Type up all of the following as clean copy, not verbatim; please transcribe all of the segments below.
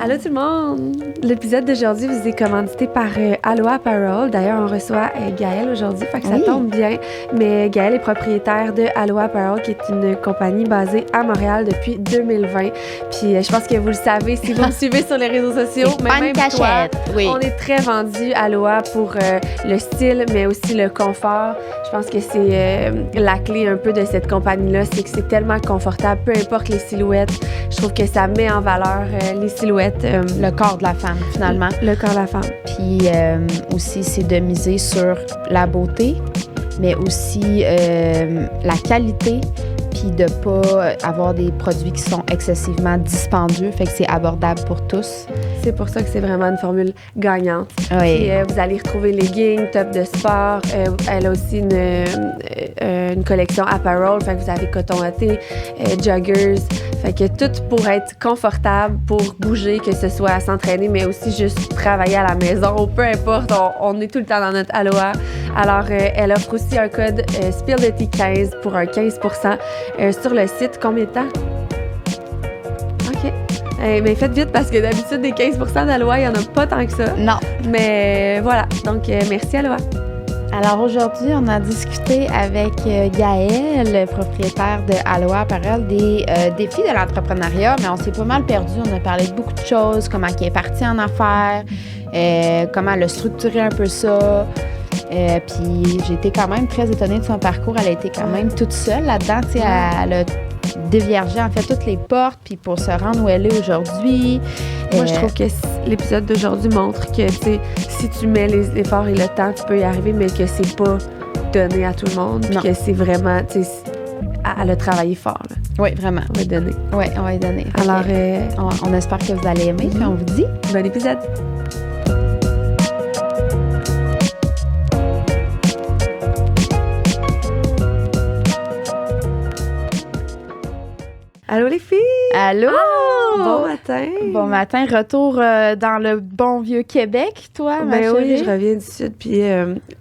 Allô tout le monde! L'épisode d'aujourd'hui vous est commandité par Aloha Apparel. D'ailleurs, on reçoit Gaëlle aujourd'hui, fait que ça tombe bien. Mais Gaëlle est propriétaire de Aloha Apparel, qui est une compagnie basée à Montréal depuis 2020. Puis je pense que vous le savez si vous me suivez sur les réseaux sociaux. Mais même toi, on est très vendu Aloha pour le style, mais aussi le confort. Je pense que c'est la clé un peu de cette compagnie-là, c'est que c'est tellement confortable, peu importe les silhouettes. Je trouve que ça met en valeur les silhouettes. Le corps de la femme, finalement. Le corps de la femme. Puis aussi, c'est de miser sur la beauté, mais aussi la qualité, puis de pas avoir des produits qui sont excessivement dispendieux, fait que c'est abordable pour tous. C'est pour ça que c'est vraiment une formule gagnante. Oui. Puis, vous allez retrouver leggings, top de sport. Elle a aussi une collection apparel, fait que vous avez coton-watté, joggers. Fait que tout pour être confortable, pour bouger, que ce soit à s'entraîner, mais aussi juste travailler à la maison. Peu importe, on est tout le temps dans notre Aloha. Alors, elle offre aussi un code SPILLTHE15 pour un 15% sur le site. Combien de temps? OK. Mais faites vite parce que d'habitude, des 15% d'Aloha, il n'y en a pas tant que ça. Non. Mais voilà. Donc, merci Aloha. Alors aujourd'hui, on a discuté avec Gaëlle, propriétaire de Aloha Apparel, des défis de l'entrepreneuriat, mais on s'est pas mal perdu. On a parlé de beaucoup de choses, comment elle est partie en affaires, comment elle a structuré un peu ça. Puis j'ai été quand même très étonnée de son parcours. Elle a été quand même toute seule là-dedans. Tu sais, elle a déviergé en fait toutes les portes, puis pour se rendre où elle est aujourd'hui. Moi, je trouve que l'épisode d'aujourd'hui montre que, tu sais, si tu mets l'effort et le temps, tu peux y arriver, mais que c'est pas donné à tout le monde, puis que c'est vraiment, tu sais, elle a travaillé fort, là. Oui, vraiment. On va y donner. Oui, on va y donner. Alors, on espère que vous allez aimer, puis on vous dit bon épisode. Allô les filles! Allô! Bon matin! Bon matin, retour dans le bon vieux Québec, toi, ma chérie? Oui, je reviens du sud, puis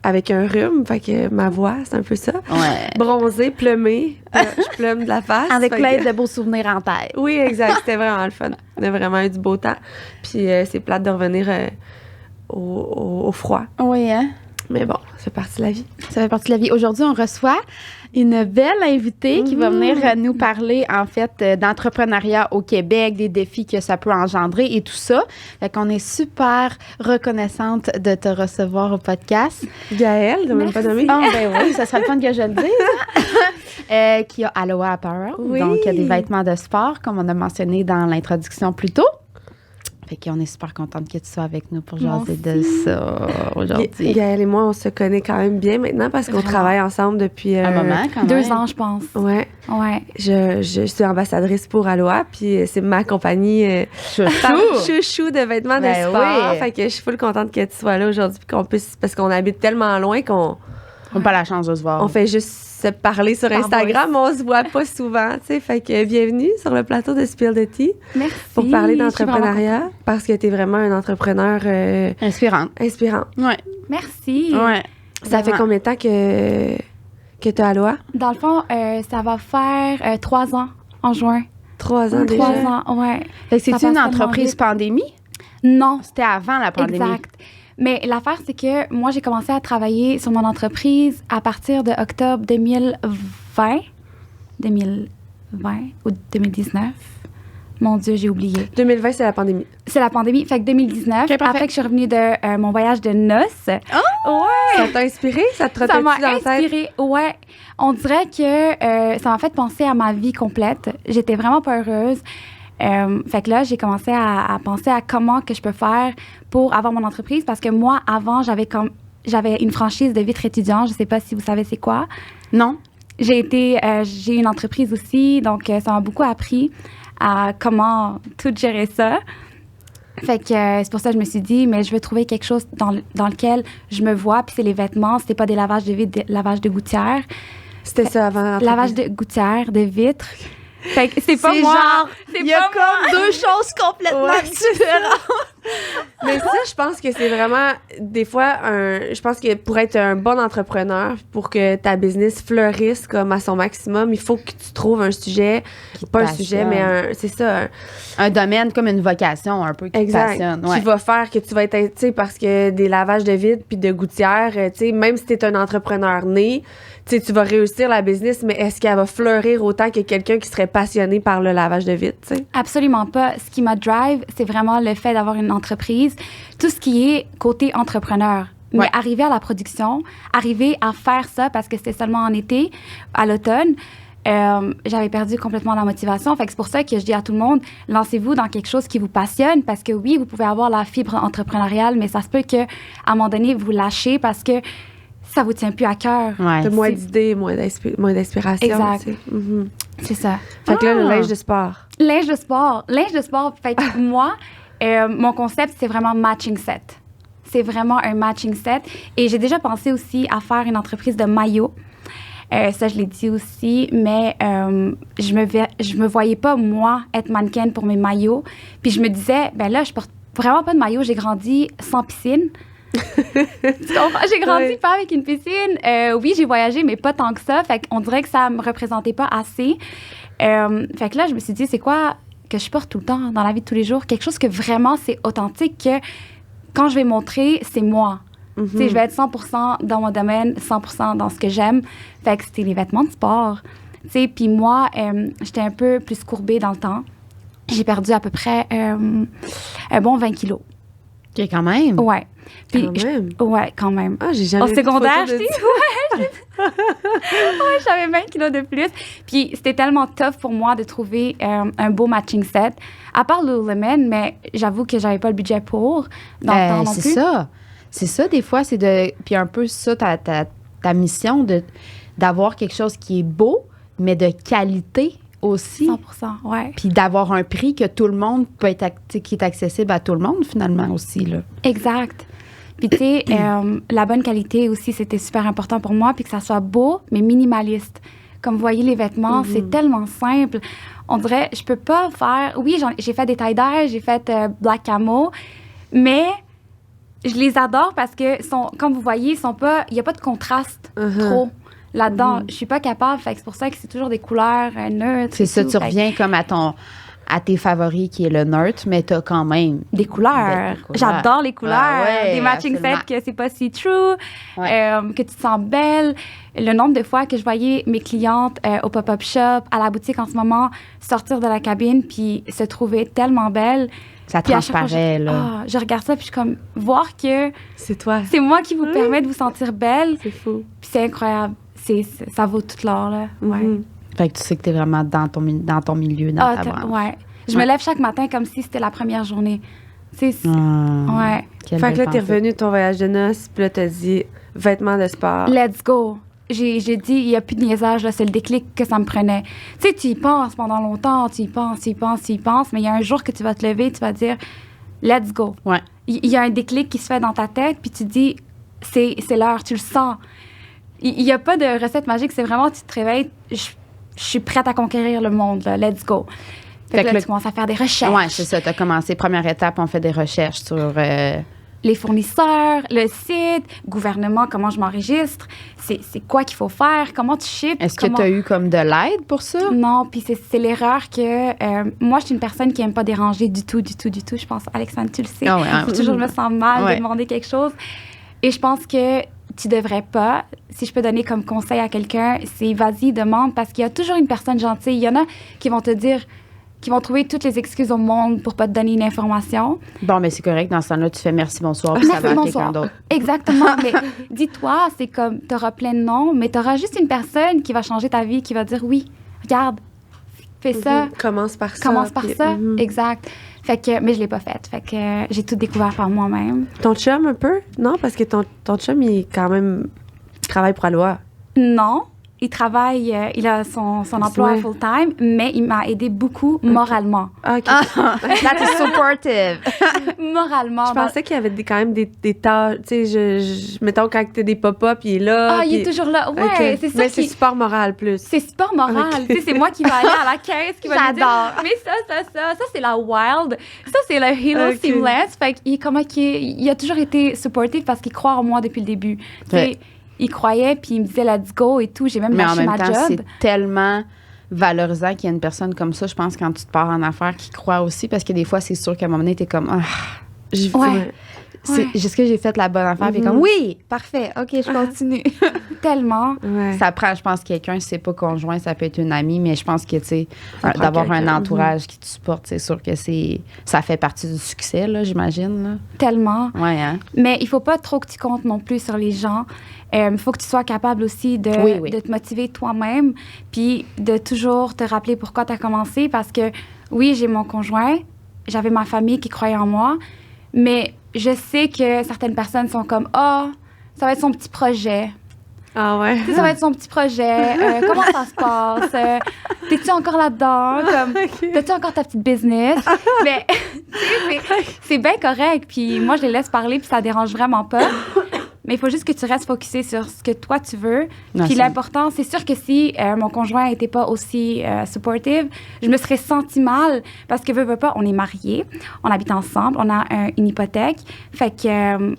avec un rhume, fait que ma voix, c'est un peu ça. Ouais. Bronzée, plumée, je plume de la face. Avec plein de beaux souvenirs en tête. Oui, exact, c'était vraiment le fun. On a vraiment eu du beau temps, puis c'est plate de revenir au froid. Oui, hein? Mais bon, ça fait partie de la vie. Ça fait partie de la vie. Aujourd'hui, on reçoit une belle invitée qui va venir nous parler, en fait, d'entrepreneuriat au Québec, des défis que ça peut engendrer et tout ça. Fait qu'on est super reconnaissante de te recevoir au podcast. Gaëlle, de même pas nommé. Ah, ben oui, ça serait le fun que je le dise. Qui a Aloha Apparel, donc des vêtements de sport, comme on a mentionné dans l'introduction plus tôt. Fait qu'on est super contente que tu sois avec nous pour jaser de ça aujourd'hui. Gaëlle et moi, on se connaît quand même bien maintenant parce qu'on travaille ensemble depuis... un moment, quand même. 2 ans, je pense. Ouais. Je suis ambassadrice pour Aloha, puis c'est ma compagnie chouchou de vêtements de sport. Oui. Fait que je suis full contente que tu sois là aujourd'hui, puis qu'on puisse... Parce qu'on habite tellement loin qu'on... On n'a pas la chance de se voir. On fait juste se parler sur Instagram, mais on se voit pas souvent, tu sais. Fait que bienvenue sur le plateau de Spill the Tea. Merci. Pour parler d'entrepreneuriat, parce que tu es vraiment un entrepreneur... inspirant. Ouais. Merci. Ouais. Ça fait combien de temps que tu as Aloha? Dans le fond, ça va faire 3 ans en juin. 3 ans déjà? 3 ans, ouais. Fait que c'est Ça une passe entreprise tellement pandémie? Non. C'était avant la pandémie. Exact. Mais l'affaire, c'est que moi, j'ai commencé à travailler sur mon entreprise à partir de octobre 2020 ou 2019. Mon Dieu, j'ai oublié. 2020, c'est la pandémie. C'est la pandémie. Fait que 2019, Okay, après que je suis revenue de mon voyage de noces. Oh! Ouais! Ça t'a inspiré? Ça te Ça trottait-tu m'a dans la tête? inspirée, ouais. On dirait que ça m'a fait penser à ma vie complète. J'étais vraiment pas heureuse. Fait que là, j'ai commencé à penser à comment que je peux faire pour avoir mon entreprise. Parce que moi, avant, j'avais une franchise de vitres étudiants. Je sais pas si vous savez c'est quoi. Non? J'ai une entreprise aussi. Donc, ça m'a beaucoup appris à comment tout gérer ça. Fait que c'est pour ça que je me suis dit, mais je veux trouver quelque chose dans lequel je me vois. Puis c'est les vêtements. C'était pas des lavages de vitres, des lavages de gouttières. C'était ça avant. Lavage de gouttières, de vitres. Fait que c'est pas moi. Il y a comme 2 choses complètement différentes. Mais ça, je pense que c'est vraiment, des fois, je pense que pour être un bon entrepreneur, pour que ta business fleurisse comme à son maximum, il faut que tu trouves un sujet, pas un sujet, mais c'est ça. Un domaine comme une vocation un peu qui te passionne. Qui va faire que tu vas être, tu sais, parce que des lavages de vide puis de gouttières, tu sais, même si t'es un entrepreneur né, tu sais, tu vas réussir la business, mais est-ce qu'elle va fleurir autant que quelqu'un qui serait passionné par le lavage de vide, tu sais? Absolument pas. Ce qui m'a drive, c'est vraiment le fait d'avoir une entreprise, tout ce qui est côté entrepreneur. Mais arriver à la production, arriver à faire ça parce que c'était seulement en été, à l'automne, j'avais perdu complètement la motivation. Fait que c'est pour ça que je dis à tout le monde, lancez-vous dans quelque chose qui vous passionne parce que oui, vous pouvez avoir la fibre entrepreneuriale, mais ça se peut qu'à un moment donné, vous lâchez parce que ça vous tient plus à cœur. T'as moins d'idées, moins d'inspiration. Exact. Mm-hmm. C'est ça. Fait que là, le linge de sport. Linge de sport. Fait que moi, mon concept, c'est vraiment matching set. C'est vraiment un matching set. Et j'ai déjà pensé aussi à faire une entreprise de maillots. Ça, je l'ai dit aussi, mais je me voyais pas, moi, être mannequin pour mes maillots. Puis je me disais, ben là, je porte vraiment pas de maillot. J'ai grandi sans piscine. Tu comprends? J'ai grandi pas avec une piscine. Oui, j'ai voyagé, mais pas tant que ça. Fait qu'on dirait que ça me représentait pas assez. Fait que là, je me suis dit, c'est quoi que je porte tout le temps dans la vie de tous les jours? Quelque chose que vraiment, c'est authentique, que quand je vais montrer, c'est moi. Tu sais, je vais être 100% dans mon domaine, 100% dans ce que j'aime. Fait que c'était les vêtements de sport. Tu sais, puis moi, j'étais un peu plus courbée dans le temps. J'ai perdu à peu près un bon 20 kilos. OK, quand même. Ouais. Puis, quand même. Ouais, quand même. Ah, j'ai jamais Au vu secondaire, de j'avais 20 kilos de plus. Puis c'était tellement tough pour moi de trouver un beau matching set. À part Lululemon, mais j'avoue que j'avais pas le budget pour dans le temps non plus. C'est ça. C'est ça, des fois, c'est de... Puis un peu ça, ta mission d'avoir quelque chose qui est beau, mais de qualité aussi. 100%, ouais. Puis d'avoir un prix que tout le monde peut être... qui est accessible à tout le monde, finalement, aussi, là. Exact. Puis, tu sais, la bonne qualité aussi, c'était super important pour moi, puis que ça soit beau, mais minimaliste. Comme vous voyez, les vêtements, c'est tellement simple. On dirait, je peux pas faire... Oui, j'ai fait des tie-dye, j'ai fait black camo, mais je les adore parce que, comme vous voyez, il n'y a pas de contraste trop là-dedans. Je suis pas capable, fait que c'est pour ça que c'est toujours des couleurs neutres. C'est ça, tu reviens comme à tes favoris qui est le neutre, mais t'as quand même des couleurs. J'adore les couleurs. Des matching sets que c'est pas si true, que tu te sens belle. Le nombre de fois que je voyais mes clientes au pop-up shop, à la boutique en ce moment, sortir de la cabine puis se trouver tellement belles. Ça transparaît, là. Je regarde ça puis je suis comme, voir que c'est toi. C'est moi qui vous permet de vous sentir belle. C'est fou. Puis c'est incroyable. Ça vaut tout l'or, là. Ouais. Fait que tu sais que t'es vraiment dans ton milieu, dans ta branche. Ouais. Je me lève chaque matin comme si c'était la première journée. Fait que là, t'es revenu de ton voyage de noces, puis là, t'as dit vêtements de sport. Let's go. J'ai dit, il n'y a plus de niaisage, là, c'est le déclic que ça me prenait. Tu sais, tu y penses pendant longtemps, tu y penses, mais il y a un jour que tu vas te lever, tu vas dire, let's go. Ouais. Il y a un déclic qui se fait dans ta tête, puis tu dis, c'est l'heure, tu le sens. Il n'y a pas de recette magique, c'est vraiment, tu te réveilles, je suis prête à conquérir le monde, là, let's go. Fait que là, tu commences à faire des recherches. Oui, c'est ça. Tu as commencé. Première étape, on fait des recherches sur... les fournisseurs, le site, gouvernement, comment je m'enregistre, c'est quoi qu'il faut faire, comment tu ships. Est-ce que tu as eu comme de l'aide pour ça? Non, puis c'est l'erreur que... moi, je suis une personne qui n'aime pas déranger du tout. Je pense, Alexandre, tu le sais. Ah ouais, hein. Toujours, je me sens mal de demander quelque chose. Et je pense que tu devrais pas. Si je peux donner comme conseil à quelqu'un, c'est vas-y, demande, parce qu'il y a toujours une personne gentille. Il y en a qui vont te dire... qui vont trouver toutes les excuses au monde pour pas te donner une information. Bon, mais c'est correct. Dans ce temps-là, tu fais merci, bonsoir, puis ça va à quelqu'un d'autre. Exactement. Mais dis-toi, c'est comme, t'auras plein de noms, mais t'auras juste une personne qui va changer ta vie, qui va dire, oui, regarde, fais ça. Commence par ça. Exact. Fait que, mais je l'ai pas faite. Fait que j'ai tout découvert par moi-même. Ton chum, un peu? Non, parce que ton chum, il travaille pour Aloha. Non. il travaille, il a son emploi full-time, mais il m'a aidé beaucoup moralement. Ah, OK. That is supportive. Moralement. Je pensais qu'il y avait quand même des tâches. Tu sais, mettons, quand tu as des pop-up, il est là. Ah, il est toujours là. Ouais, OK. c'est ça. Mais c'est support moral plus. C'est support moral. OK. Tu sais, c'est moi qui vais aller à la caisse, qui va lui dire. J'adore. Mais ça, c'est la wild. Ça, c'est le Halo OK. Seamless. Fait qu'il a toujours été supportif parce qu'il croit en moi depuis le début. Tu sais, Ouais. il croyait, puis il me disait let's go et tout. J'ai même Mais en lâché même ma temps, job. c'est tellement valorisant qu'il y a une personne comme ça, je pense, quand tu te pars en affaires, qui croit aussi, parce que des fois, c'est sûr qu'à un moment donné, t'es comme, Ouais. est-ce que j'ai fait la bonne affaire? Puis comme, oui, parfait, OK, je continue. Tellement. Ouais. Ça prend, je pense, quelqu'un, si c'est pas conjoint, ça peut être une amie, mais je pense que, tu sais, Ça prend d'avoir un quelqu'un. entourage qui te supporte, c'est sûr que ça fait partie du succès, là, j'imagine. Tellement. Là. Ouais, hein? Mais il faut pas trop que tu comptes non plus sur les gens. Il faut que tu sois capable aussi de te motiver toi-même, puis de toujours te rappeler pourquoi tu as commencé. Parce que, oui, j'ai mon conjoint, j'avais ma famille qui croyait en moi, mais je sais que certaines personnes sont comme « Ah, ça va être son petit projet. Ah ouais. Tu sais, ça va être son petit projet. Comment ça se passe? T'es-tu encore là-dedans? Comme, t'as-tu encore ta petite business? » Mais tu sais, c'est bien correct. Puis moi, je les laisse parler, puis ça dérange vraiment pas. Mais il faut juste que tu restes focusé sur ce que toi, tu veux. Non, Puis c'est- l'important, c'est sûr que si mon conjoint n'était pas aussi supportive, je me serais sentie mal parce que, veux pas, on est mariés, on habite ensemble, on a une hypothèque. Fait que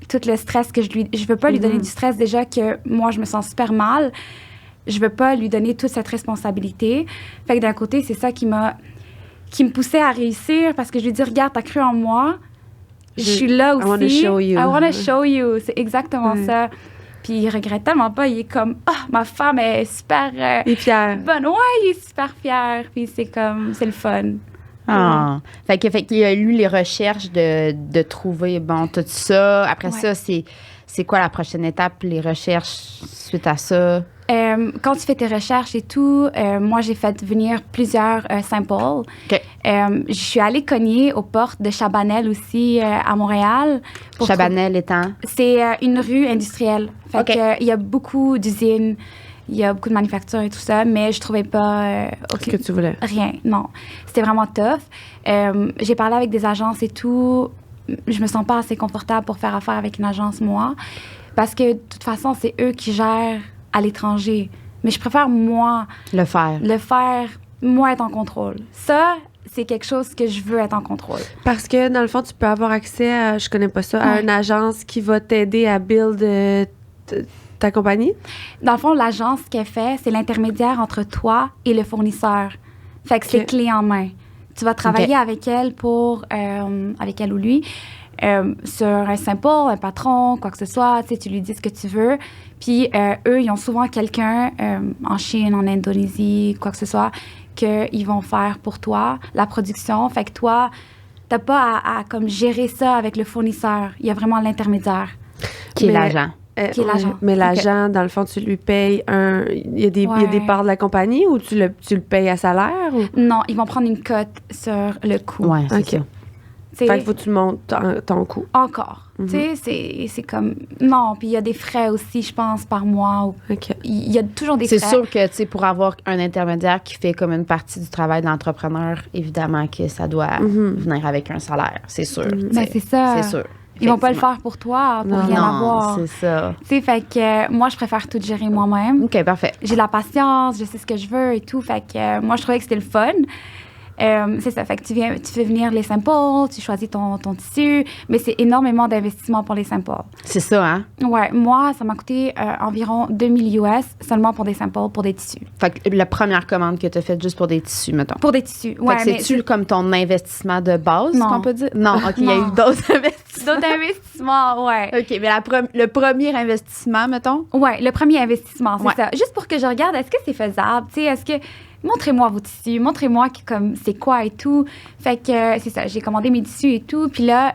tout le stress que je veux pas lui donner du stress déjà que moi, je me sens super mal. Je veux pas lui donner toute cette responsabilité. Fait que d'un côté, c'est ça qui me poussait à réussir parce que je lui dis, regarde, t'as cru en moi. Je suis là aussi. I wanna show you. I wanna show you. C'est exactement Ouais. ça. Puis il regrette tellement pas. Il est comme, ma femme est super Il est fier. bonne. Ouais, il est super fier. Puis c'est comme, c'est le fun. Ah. Fait qu'il y a eu les recherches de trouver, bon, tout ça. Après Ouais. ça, c'est quoi la prochaine étape, les recherches suite à ça? Quand tu fais tes recherches et tout, moi, j'ai fait venir plusieurs samples. OK. Je suis allée cogner aux portes de Chabanel aussi à Montréal. pour Chabanel étant? C'est une rue industrielle. Fait OK. que, il y a beaucoup d'usines, il y a beaucoup de manufactures et tout ça, mais je trouvais pas Ce que tu voulais. rien. Non, c'était vraiment tough. J'ai parlé avec des agences et tout. Je me sens pas assez confortable pour faire affaire avec une agence, moi, parce que de toute façon, c'est eux qui gèrent à l'étranger. Mais je préfère, moi, Le faire. moi, être en contrôle. Ça, c'est quelque chose que je veux être en contrôle. Parce que, dans le fond, tu peux avoir accès à, je connais pas ça, à Ouais. une agence qui va t'aider à build ta compagnie. Dans le fond, l'agence, ce qu'elle fait, c'est l'intermédiaire entre toi et le fournisseur. Fait que c'est OK. clé en main. Tu vas travailler OK. avec elle avec elle ou lui, sur un sample, un patron, quoi que ce soit. Tu sais, tu lui dis ce que tu veux. Puis eux, ils ont souvent quelqu'un en Chine, en Indonésie, quoi que ce soit, qu'ils vont faire pour toi, la production. Fait que toi, t'as pas à comme gérer ça avec le fournisseur. Il y a vraiment l'intermédiaire. Qui est Mais- l'agent? Qui est l'agent. Mais l'agent, dans le fond, tu lui payes il y a des Ouais. parts de la compagnie ou tu le payes à salaire? Ou? Non, ils vont prendre une cote sur le coût. Ouais, c'est OK. ça. T'sais, Fait que faut que tu montes ton coût. encore. Tu sais, c'est comme... Non, puis il y a des frais aussi, je pense, par mois. OK. Il y a toujours des C'est frais. sûr que, tu sais, pour avoir un intermédiaire qui fait comme une partie du travail de l'entrepreneur, évidemment que ça doit venir avec un salaire, c'est sûr. tu sais. Ben, c'est ça. C'est sûr. Ils vont pas le Effectivement. faire pour toi, pour Non. rien Non, avoir. c'est ça. Tu sais, fait que moi, je préfère tout gérer moi-même. OK, parfait. J'ai la patience, je sais ce que je veux et tout. Fait que moi, je trouvais que c'était le fun. C'est ça. Fait que tu fais venir les samples, tu choisis ton tissu, mais c'est énormément d'investissement pour les samples. C'est ça, hein? Ouais, moi, ça m'a coûté environ 2000 US seulement pour des samples, pour des tissus. Fait que la première commande que tu as faite juste pour des tissus, mettons. Pour des tissus, Fait ouais. que c'est-tu comme ton investissement de base, Non. qu'on peut dire? Non, OK, il y a Non. eu d'autres investissements. D'autres investissements, ouais. OK, mais le premier investissement, mettons? Ouais, le premier investissement, c'est Ouais. ça. Juste pour que je regarde, est-ce que c'est faisable? Tu sais, est-ce que... Montrez-moi vos tissus, montrez-moi comme c'est quoi et tout. Fait que c'est ça, j'ai commandé mes tissus et tout. Puis là,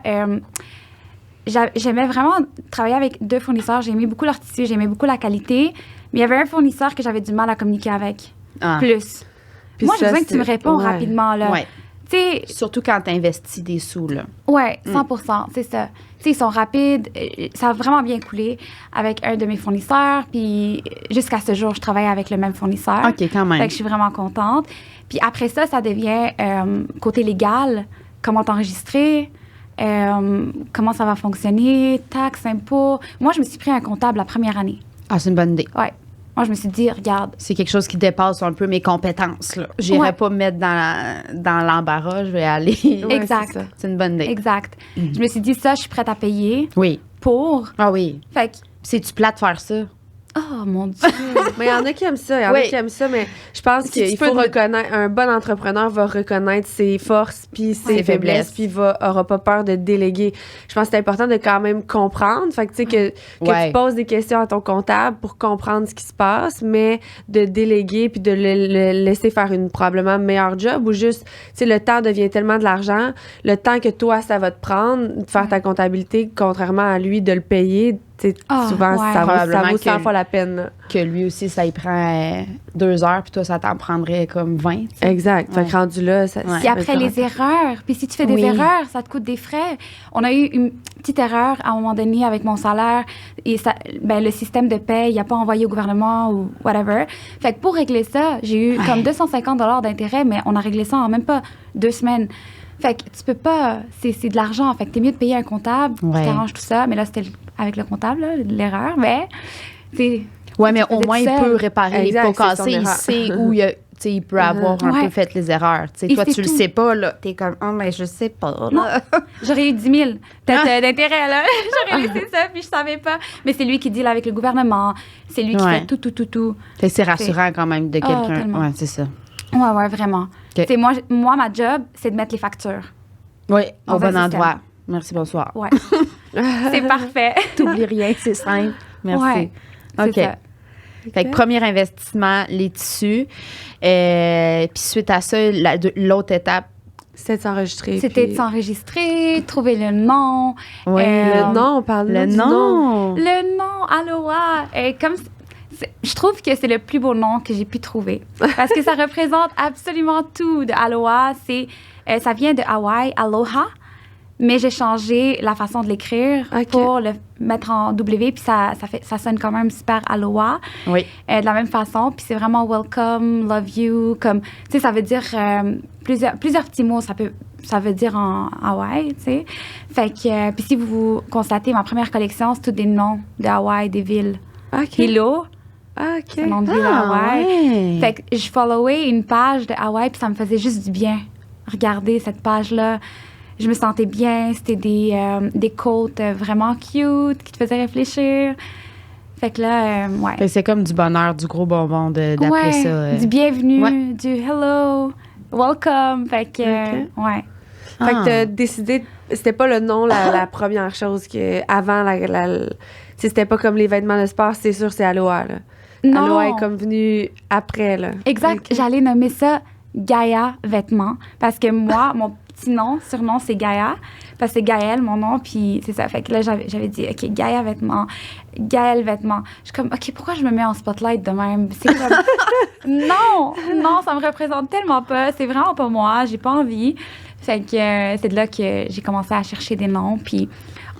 j'aimais vraiment travailler avec deux fournisseurs. J'aimais beaucoup leurs tissus, j'aimais beaucoup la qualité. Mais il y avait un fournisseur que j'avais du mal à communiquer avec. Ah. Plus. Puis Moi, j'ai ça, besoin que tu me c'est- réponds ouais. rapidement, là. Ouais. Tu Tu sais, Surtout quand tu investis des sous, là. ouais, 100%, c'est ça. Tu sais, ils sont rapides. Ça a vraiment bien coulé avec un de mes fournisseurs. Puis jusqu'à ce jour, je travaille avec le même fournisseur. OK, quand même. Fait que je suis vraiment contente. Puis après ça, ça devient côté légal, comment t'enregistrer, comment ça va fonctionner, taxes, impôts. Moi, je me suis pris un comptable la première année. Ah, c'est une bonne idée. Ouais. Moi, je me suis dit, regarde. C'est quelque chose qui dépasse un peu mes compétences, là. J'irai Ouais. pas me mettre dans l'embarras, je vais aller... Ouais, Exact. c'est ça. C'est une bonne idée. Exact. Je me suis dit, ça, je suis prête à payer Oui. pour. Ah oui. Fait que, C'est-tu plate de faire ça? oh mon Dieu. Mais il y en a qui aiment ça, il y en a Oui. qui aiment ça, mais je pense Si tu qu'il peux faut te- reconnaître, un bon entrepreneur va reconnaître ses forces puis ses Ses faiblesses, faiblesses. puis aura pas peur de déléguer. Je pense que c'est important de quand même comprendre, fait que tu sais que Ouais. tu poses des questions à ton comptable pour comprendre ce qui se passe, mais de déléguer puis de le laisser faire une probablement meilleure job ou juste, tu sais, le temps devient tellement de l'argent, le temps que toi ça va te prendre de faire ta comptabilité, contrairement à lui de le payer. Tu sais, Ah, souvent, ouais. ça Probablement vaut 100 que- fois la peine. Là. Que lui aussi, ça y prend 2 heures, puis toi, ça t'en prendrait comme 20. tu sais. Exact. Fait Ouais. que rendu là, ça. Ouais. Puis après, les erreurs. Puis si tu fais des Oui. erreurs, ça te coûte des frais. On a eu une petite erreur à un moment donné avec mon salaire. Et ça, ben, le système de paie, il n'a pas envoyé au gouvernement ou whatever. Fait que pour régler ça, j'ai eu Ouais. comme 250 $ d'intérêt, mais on a réglé ça en même pas 2 semaines. Fait que tu peux pas. C'est de l'argent. Fait que t'es mieux de payer un comptable Ouais. qui arrange tout ça. Mais là, c'était avec le comptable, là, l'erreur. Mais c'est. Ouais, mais tu au faisais moins, tout il seul. peut réparer Exact, les pots c'est son cassés. Il erreur. sait où il, il peut avoir un Ouais. peu fait les erreurs. Tu sais, Il toi, sait tu le tout. sais pas, là. T'es comme, oh, mais je sais pas. Là. J'aurais eu 10 000 peut-être d'intérêt, là. J'aurais laissé ça, puis je savais pas. Mais c'est lui qui deal avec le gouvernement. C'est lui qui Ouais. fait tout. Fait que c'est rassurant quand même de Ah, quelqu'un. tellement. Ouais, c'est ça. Ouais, vraiment. Ok. C'est moi, ma job, c'est de mettre les factures. Oui, On au va bon au système. endroit. Merci, bonsoir. Ouais. C'est parfait. T'oublies rien, c'est simple. Merci. Ouais, c'est OK. ça. Fait que premier investissement, les tissus. Puis suite à ça, l'autre étape. C'était de s'enregistrer. C'était de puis- s'enregistrer, trouver le nom. Oui. Le nom, on parle Le du nom. Le nom, Aloha. Comme je trouve que c'est le plus beau nom que j'ai pu trouver. Parce que ça représente absolument tout de Aloha. Ça vient de Hawaï, Aloha. Mais j'ai changé la façon de l'écrire Ok. pour le mettre en W. Puis ça sonne quand même super Aloha. Oui. De la même façon. Puis c'est vraiment welcome, love you. Comme, tu sais, ça veut dire plusieurs petits mots. Ça veut dire en Hawaï, tu sais. Fait que, puis si vous constatez, ma première collection, c'est tous des noms de Hawaï, des villes. OK. Hilo, OK. c'est un nom de ville à Hawaï. ouais. Fait que je followais une page de Hawaï, puis ça me faisait juste du bien. Regarder cette page-là. Je me sentais bien. C'était des quotes vraiment cute qui te faisaient réfléchir. Fait que là, ouais. Fait que c'est comme du bonheur, du gros bonbon d'appeler Ouais, ça. du bienvenue, Ouais. du hello, welcome. Fait que, Ok. ouais. Fait que Ah. t'as décidé, c'était pas le nom la première chose que avant c'était pas comme les vêtements de sport, c'est sûr c'est Aloha là. Non. Aloha est comme venu après là. Exact. Ok. J'allais nommer ça Gaïa Vêtements. Parce que moi, mon petit surnom, c'est Gaïa. Parce que c'est Gaëlle, mon nom. Puis c'est ça. Fait que là, j'avais dit, OK, Gaïa Vêtements, Gaëlle Vêtements. Je suis comme, OK, pourquoi je me mets en spotlight de même? C'est comme, non, ça me représente tellement pas. C'est vraiment pas moi. J'ai pas envie. Fait que c'est de là que j'ai commencé à chercher des noms. Puis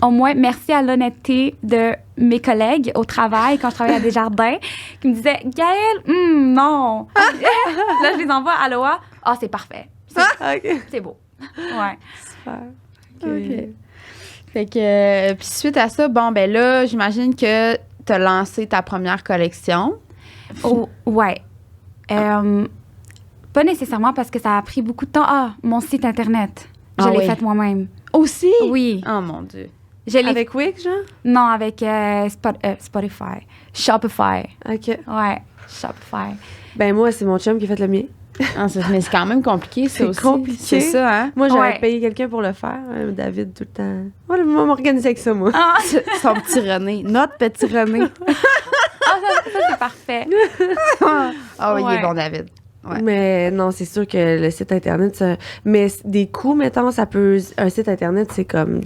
au moins, merci à l'honnêteté de mes collègues au travail, quand je travaillais à Desjardins, qui me disaient, Gaëlle, non. Là, je les envoie à Aloha. Ah, c'est parfait. OK. C'est beau. Ouais. Super. OK. Fait que, puis suite à ça, bon, ben là, j'imagine que tu as lancé ta première collection. Oh, ouais. Pas nécessairement parce que ça a pris beaucoup de temps. Ah, mon site Internet. Je Ah l'ai oui. fait moi-même. Aussi? Oui. Oh mon Dieu. Je l'ai Avec Wix genre? Non, avec Spotify. Shopify. OK. Ouais, Shopify. Ben moi, c'est mon chum qui a fait le mien. Ah, mais c'est quand même compliqué, ça C'est aussi. compliqué. C'est ça, hein? Moi, j'avais Ouais. payé quelqu'un pour le faire, David tout le temps. Voilà, moi m'organiser avec ça moi. Ah, Son petit René. Notre petit René. ça c'est parfait. Ah oui, il Ouais. est bon, David. Ouais. Mais non, c'est sûr que le site internet mais des coûts mettons, ça peut un site internet, c'est comme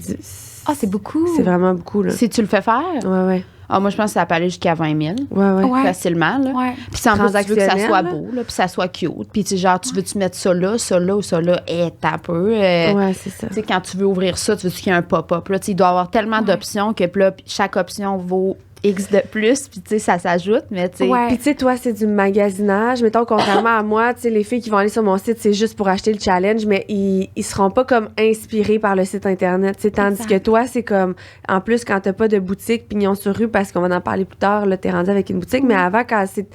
Ah, c'est beaucoup. c'est vraiment beaucoup là. Si tu le fais faire? Ouais. Ah, moi, je pense que ça peut aller jusqu'à 20 000. Ouais. Facilement, là. Ouais. Puis c'est en plus, tu veux que ça soit Transactionnel, beau, là, puis ça soit cute. Puis, tu sais, genre, tu veux-tu mettre ça là ou ça là, t'as peu. Ouais, c'est ça. Tu sais, quand tu veux ouvrir ça, tu veux qu'il y ait un pop-up. Là, tu sais, il doit y avoir tellement d'options que puis là, chaque option vaut X de plus, puis tu sais, ça s'ajoute, mais tu sais. Ouais. Puis tu sais, toi, c'est du magasinage. Mettons, contrairement à moi, tu sais, les filles qui vont aller sur mon site, c'est juste pour acheter le challenge, mais ils seront pas comme inspirés par le site Internet. Tu sais, tandis Exact. que toi, c'est comme, en plus, quand t'as pas de boutique pignon sur rue, parce qu'on va en parler plus tard, là, t'es rendu avec une boutique, mais avant, fait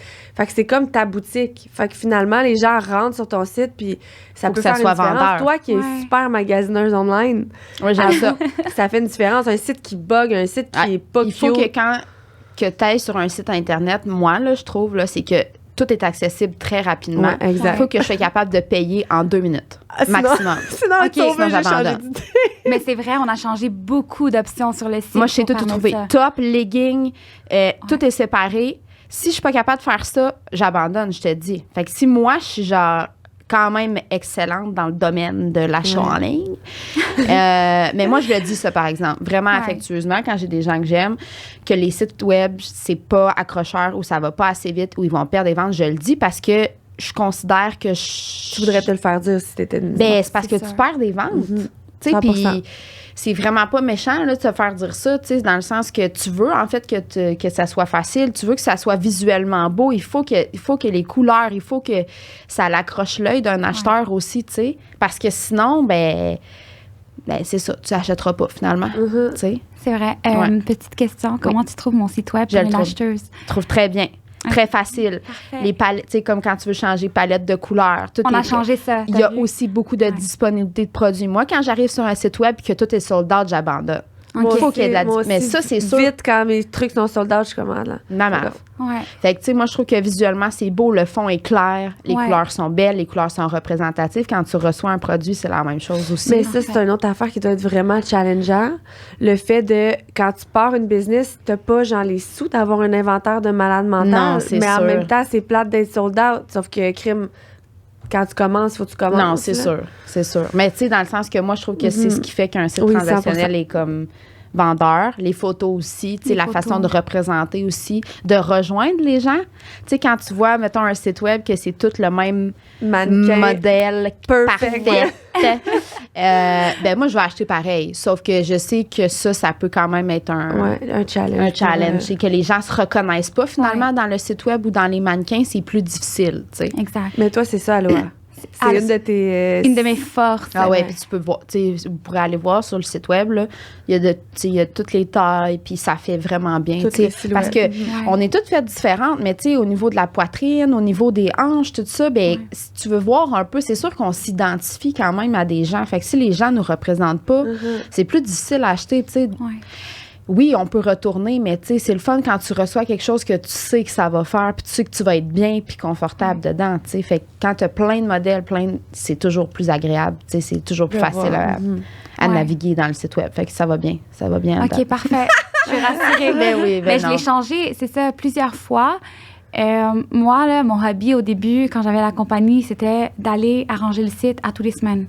que c'est comme ta boutique. Fait que finalement, les gens rentrent sur ton site, puis ça Faut peut que ça faire soit une différence. vendeur. Toi qui es Ouais. super magasineuse online, Ouais, j'aime ça. ça fait une différence. Un site qui bug, un site qui Ouais. est pas Il faut cute. que quand que tu ailles sur un site Internet, moi, là, je trouve, là, c'est que tout est accessible très rapidement. Ouais, exact. Il faut que je sois capable de payer en 2 minutes, Ah, sinon- maximum. Sinon, Ok, sauvé, sinon j'ai changé j'abandonne. d'idée. Mais c'est vrai, on a changé beaucoup d'options sur le site. Moi, je sais pour tout permettre trouver. ça. Top, legging, tout est séparé. Si je suis pas capable de faire ça, j'abandonne, je te dis. Fait que si moi, je suis genre quand même excellente dans le domaine de l'achat en ligne. Mais moi, je le dis ça, par exemple, vraiment Ouais. affectueusement, quand j'ai des gens que j'aime, que les sites web, c'est pas accrocheur ou ça va pas assez vite ou ils vont perdre des ventes, je le dis parce que je considère que Tu voudrais te le faire dire si t'étais une... Ben, c'est parce que C'est tu sûr. perds des ventes. Tu sais, 100%. puis c'est vraiment pas méchant là, de te faire dire ça, tu sais, dans le sens que tu veux, en fait, que ça soit facile. Tu veux que ça soit visuellement beau. Il faut que les couleurs, il faut que ça l'accroche l'œil d'un acheteur aussi, tu sais. Parce que sinon, ben c'est ça, tu achèteras pas, finalement. Tu sais, C'est vrai. Ouais. Petite question. Comment tu trouves mon site web Je pour le une trouve. acheteuse? je trouve très bien. Très facile. Parfait. Les palettes, tu sais, comme quand tu veux changer palette de couleurs. Tout On est a changé ça. Il y a t'as vu? aussi beaucoup de disponibilité de produits. Moi, quand j'arrive sur un site web et que tout est sold out, j'abandonne. Ok. Il faut qu'il y ait de la Moi Mais aussi, ça, c'est sûr. Vite, quand mes trucs sont sold out, je commande, là. Maman. Ouais. Fait que, tu sais, moi, je trouve que visuellement, c'est beau. Le fond est clair. Les Ouais. couleurs sont belles. Les couleurs sont représentatives. Quand tu reçois un produit, c'est la même chose aussi. Mais ça, c'est une autre affaire qui doit être vraiment challengeant. Le fait de, quand tu pars une business, t'as pas, genre, les sous d'avoir un inventaire de malade mental. Non, c'est mais en sûr. même temps, c'est plate d'être sold out. Sauf que, crime, quand tu commences, faut que tu commences. Non, c'est là. sûr. C'est sûr. Mais, tu sais, dans le sens que moi, je trouve que c'est ce qui fait qu'un site Oui, transactionnel 100%. est comme vendeur, les photos aussi, tu sais, Les la photos. façon de représenter aussi, de rejoindre les gens. Tu sais, quand tu vois, mettons, un site web que c'est tout le même Mannequin. modèle Perfect. parfait, ben moi, je vais acheter pareil. Sauf que je sais que ça peut quand même être Ouais, un challenge. un challenge. Et que les gens se reconnaissent pas finalement Ouais. dans le site web ou dans les mannequins, c'est plus difficile, tu sais. Exact. Mais toi, c'est ça, Aloha. C'est Ah, une de tes... Une de mes forces. Ah ouais, vrai. puis tu peux voir, tu sais, vous pourrez aller voir sur le site web, là, il y a toutes les tailles, puis ça fait vraiment bien, Toutes tu sais, les silhouettes. parce que Ouais. on est toutes faites différentes, mais tu sais, au niveau de la poitrine, au niveau des hanches, tout ça, ben si tu veux voir un peu, c'est sûr qu'on s'identifie quand même à des gens, fait que si les gens nous représentent pas, c'est plus difficile à acheter, tu sais. Ouais. Oui, on peut retourner, mais tu sais, c'est le fun quand tu reçois quelque chose que tu sais que ça va faire, puis tu sais que tu vas être bien puis confortable dedans, tu sais. Fait que quand tu as plein de modèles, c'est toujours plus agréable, tu sais, c'est toujours plus Je facile vois. à Ouais. naviguer dans le site web. Fait que ça va bien à OK, date. parfait. Je suis rassurée. Ben oui, ben Mais je non. l'ai changé, c'est ça, plusieurs fois. Moi, là, mon hobby au début, quand j'avais la compagnie, c'était d'aller arranger le site à tous les semaines.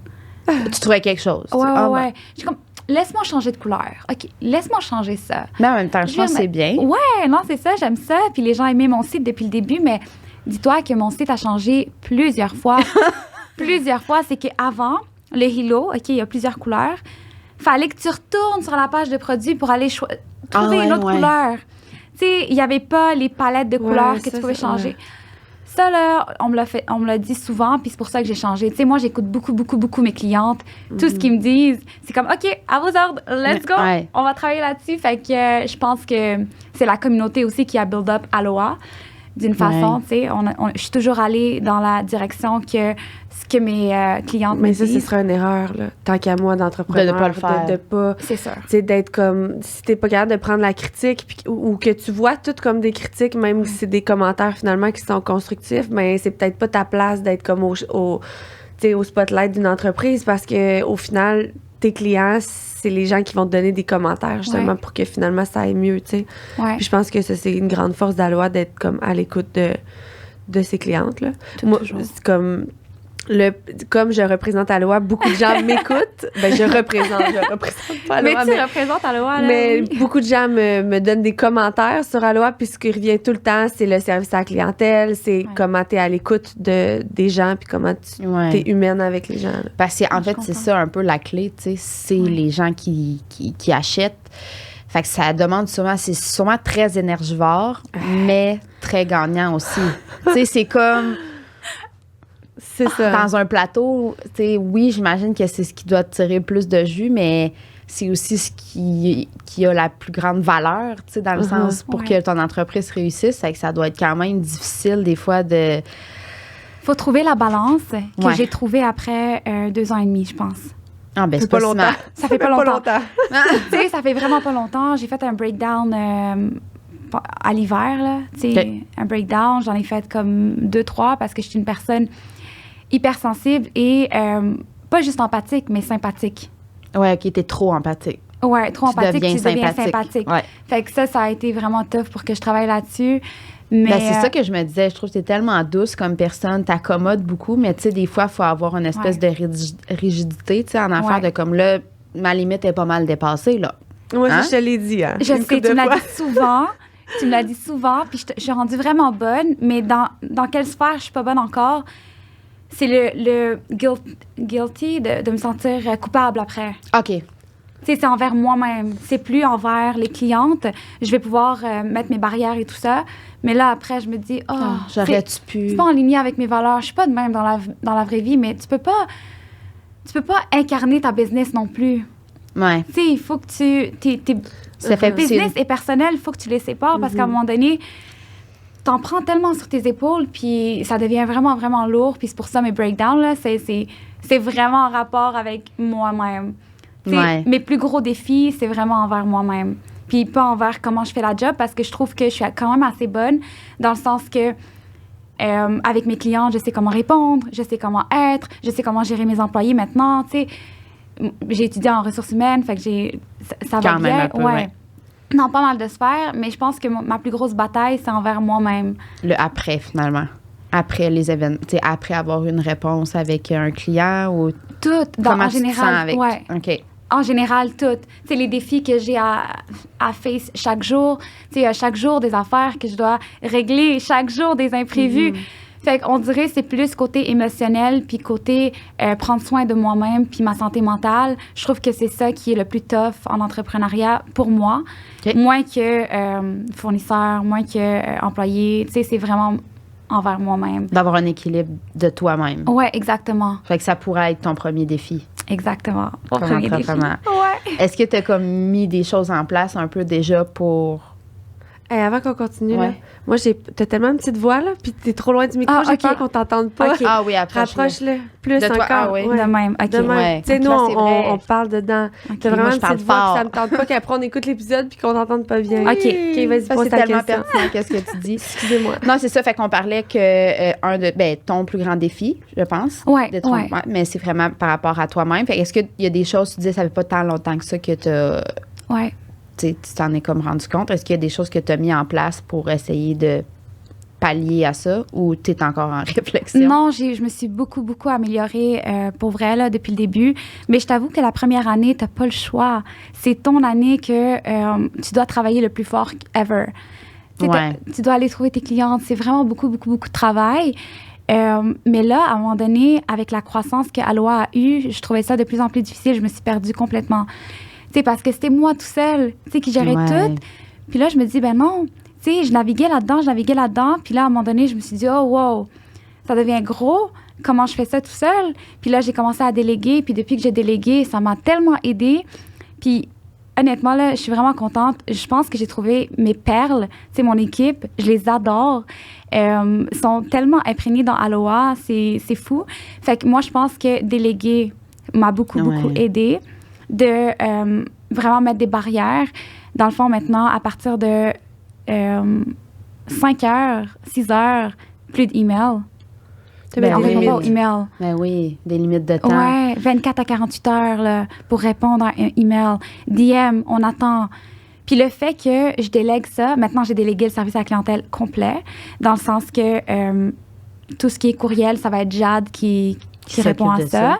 Tu trouvais quelque chose. Ouais, Ah, bon. ouais. Je suis comme, laisse-moi changer de couleur. OK, laisse-moi changer ça. Mais en même temps, je pense que J'aime- c'est bien. Ouais, non, c'est ça, j'aime ça. Puis les gens aimaient mon site depuis le début, mais dis-toi que mon site a changé plusieurs fois. Plusieurs fois. C'est qu'avant, le Hilo, OK, il y a plusieurs couleurs. Fallait que tu retournes sur la page de produits pour aller trouver ouais, une autre ouais. couleur. Tu sais, il n'y avait pas les palettes de couleurs que ça, tu pouvais c'est- changer. ouais. Ça, là, on me l'a dit souvent, puis c'est pour ça que j'ai changé. Tu sais, moi, j'écoute beaucoup mes clientes. Tout ce qu'ils me disent, c'est comme, OK, à vos ordres, let's go. Ouais. On va travailler là-dessus. Fait que je pense que c'est la communauté aussi qui a build up Aloha d'une façon, Ouais. tu sais. Je suis toujours allée dans la direction que ce que mes clientes Mais me ça, ce disent. serait une erreur, là. Tant qu'à moi, d'entrepreneur. De ne pas le faire. De pas... C'est sûr. Tu sais, d'être comme... Si t'es pas capable de prendre la critique ou que tu vois tout comme des critiques, même si c'est des commentaires, finalement, qui sont constructifs, mais c'est peut-être pas ta place d'être comme tu sais, au spotlight d'une entreprise parce que au final, tes clients, c'est les gens qui vont te donner des commentaires, justement, Ouais. pour que finalement, ça aille mieux, tu sais. Ouais. Puis je pense que ça, c'est une grande force d'Aloha d'être comme à l'écoute de ses clientes, là. Moi, toujours. c'est comme comme je représente Aloha, beaucoup de gens m'écoutent. Ben, je représente pas Aloha. Mais tu représentes Aloha, là. Mais oui. beaucoup de gens me donnent des commentaires sur Aloha, puis ce qui revient tout le temps, c'est le service à la clientèle, c'est comment tu es à l'écoute des gens, puis comment tu es humaine avec les gens. Là. Parce que, en fait, c'est ça un peu la clé, tu sais, c'est les gens qui achètent. Fait que ça demande c'est sûrement très énergivore, mais très gagnant aussi. Tu sais, c'est comme... C'est ça. Dans un plateau, tu sais, oui, j'imagine que c'est ce qui doit tirer le plus de jus, mais c'est aussi ce qui a la plus grande valeur, tu sais, dans le sens pour que ton entreprise réussisse. Fait que ça doit être quand même difficile des fois de... Faut trouver la balance que j'ai trouvée après 2 ans et demi, je pense. Ah, ben c'est pas longtemps. Ça fait pas longtemps. Tu sais, ça fait vraiment pas longtemps. J'ai fait un breakdown à l'hiver, là. Tu sais, un breakdown, j'en ai fait comme 2-3 parce que je suis une personne hypersensible et pas juste empathique, mais sympathique. Ouais, qui était trop empathique. Ouais, trop empathique, tu deviens sympathique. sympathique. Ouais. Fait que ça a été vraiment tough pour que je travaille là-dessus. Mais c'est ça que je me disais. Je trouve que t'es tellement douce comme personne, t'accommodes beaucoup, mais tu sais, des fois, il faut avoir une espèce de rigidité, tu sais, en affaire de comme là, ma limite est pas mal dépassée, là. Moi, je te l'ai dit, hein. Je sais, tu me l'as dit souvent. Tu me l'as dit souvent, puis je suis rendue vraiment bonne, mais dans quelle sphère je suis pas bonne encore? C'est le guilty de me sentir coupable après. OK. Tu sais, c'est envers moi-même. C'est plus envers les clientes. Je vais pouvoir mettre mes barrières et tout ça. Mais là, après, je me dis, j'aurais-tu pu... C'est pas en ligne avec mes valeurs. Je suis pas de même dans la vraie vie, mais tu peux pas incarner ta business non plus. Ouais. Tu sais, il faut que ça fait business et personnel, il faut que tu les sépares parce qu'à un moment donné, t'en prends tellement sur tes épaules, puis ça devient vraiment, vraiment lourd. Puis c'est pour ça, mes breakdowns, là, c'est vraiment en rapport avec moi-même. Mes plus gros défis, c'est vraiment envers moi-même. Puis pas envers comment je fais la job, parce que je trouve que je suis quand même assez bonne, dans le sens que avec mes clients, je sais comment répondre, je sais comment être, je sais comment gérer mes employés maintenant, tu sais. J'ai étudié en ressources humaines, fait que ça va bien. Dans pas mal de sphères, mais je pense que ma plus grosse bataille, c'est envers moi-même. Le après, finalement. Après les événements, tu sais, après avoir une réponse avec un client ou... Tout, en général. Ouais. OK. En général, tout. C'est les défis que j'ai à face chaque jour. Tu sais, chaque jour, des affaires que je dois régler, chaque jour, des imprévus. Fait qu'on dirait que c'est plus côté émotionnel, puis côté prendre soin de moi-même, puis ma santé mentale. Je trouve que c'est ça qui est le plus tough en entrepreneuriat pour moi. Okay. Moins que fournisseur, moins que employé. Tu sais, c'est vraiment envers moi-même. D'avoir un équilibre de toi-même. Oui, exactement. Fait que ça pourrait être ton premier défi. Exactement. Mon premier défi. Ouais. Est-ce que tu as comme mis des choses en place un peu déjà pour... avant qu'on continue, là, moi, t'as tellement une petite voix, là, puis t'es trop loin du micro, j'ai peur qu'on t'entende pas. Okay. Ah oui, rapproche-le plus de toi, encore. De même, OK. De même. Tu sais, nous, on parle dedans. T'as vraiment une petite voix, ça me tente pas qu'après, on écoute l'épisode puis qu'on t'entende pas bien. OK, vas-y, pose ta question. C'est tellement pertinent, qu'est-ce que tu dis. Excusez-moi. Non, c'est ça, fait qu'on parlait que ton plus grand défi, je pense. Oui, mais c'est vraiment par rapport à toi-même. Fait est-ce qu'il y a des choses, tu disais, ça fait pas tant longtemps que ça que t'as... Oui. Tu t'en es comme rendu compte. Est-ce qu'il y a des choses que tu as mis en place pour essayer de pallier à ça ou tu es encore en réflexion? Non, je me suis beaucoup, beaucoup améliorée pour vrai là, depuis le début. Mais je t'avoue que la première année, tu n'as pas le choix. C'est ton année que tu dois travailler le plus fort ever. Tu dois aller trouver tes clientes. C'est vraiment beaucoup, beaucoup, beaucoup de travail. Mais là, à un moment donné, avec la croissance que Aloha a eue, je trouvais ça de plus en plus difficile. Je me suis perdue complètement. T'sais, parce que c'était moi tout seul, qui gérait tout. Puis là, je me dis, ben non, je naviguais là-dedans. Puis là, à un moment donné, je me suis dit, oh, wow, ça devient gros. Comment je fais ça tout seul? Puis là, j'ai commencé à déléguer. Puis depuis que j'ai délégué, ça m'a tellement aidée. Puis honnêtement, là, je suis vraiment contente. Je pense que j'ai trouvé mes perles. Mon équipe, je les adore. Sont tellement imprégnées dans Aloha, c'est fou. Fait que moi, je pense que déléguer m'a beaucoup, beaucoup aidée. De vraiment mettre des barrières. Dans le fond, maintenant, à partir de 5 heures, 6 heures, plus d'emails. Tu mets des limites. Email. Ben oui, des limites de temps. Oui, 24 à 48 heures là, pour répondre à un email. DM, on attend. Puis le fait que je délègue ça, maintenant, j'ai délégué le service à la clientèle complet, dans le sens que tout ce qui est courriel, ça va être Jade qui qui répond à s'occupe de ça.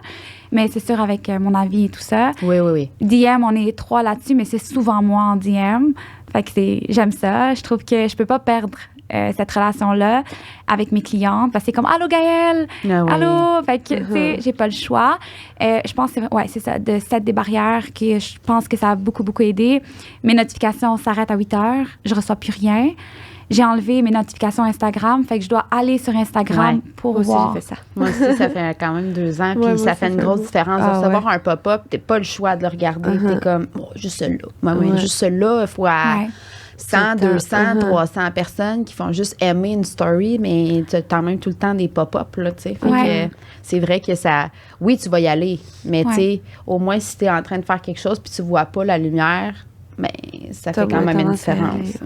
Mais c'est sûr, avec mon avis et tout ça. Oui. DM, on est 3 là-dessus, mais c'est souvent moi en DM. Fait que j'aime ça. Je trouve que je peux pas perdre cette relation-là avec mes clientes. Parce que c'est comme « Allô, Gaëlle! Ah oui. Allô! » Fait que, tu sais, j'ai pas le choix. Je pense que c'est ça, de settre des barrières que je pense que ça a beaucoup, beaucoup aidé. Mes notifications s'arrêtent à 8 heures. Je reçois plus rien. J'ai enlevé mes notifications Instagram, fait que je dois aller sur Instagram pour Moi aussi, voir. j'ai fait ça. Moi aussi, ça fait quand même 2 ans. Puis Ouais, ça fait une grosse différence de recevoir un pop-up. T'as pas le choix de le regarder. T'es comme, juste celui-là. Juste celui-là, il faut à 100, 200, 300 personnes qui font juste aimer une story, mais t'as même tout le temps des pop-up, là, tu sais. Fait que c'est vrai que ça... Oui, tu vas y aller, mais tu sais, au moins, si t'es en train de faire quelque chose puis tu vois pas la lumière... Mais ça fait quand même une différence.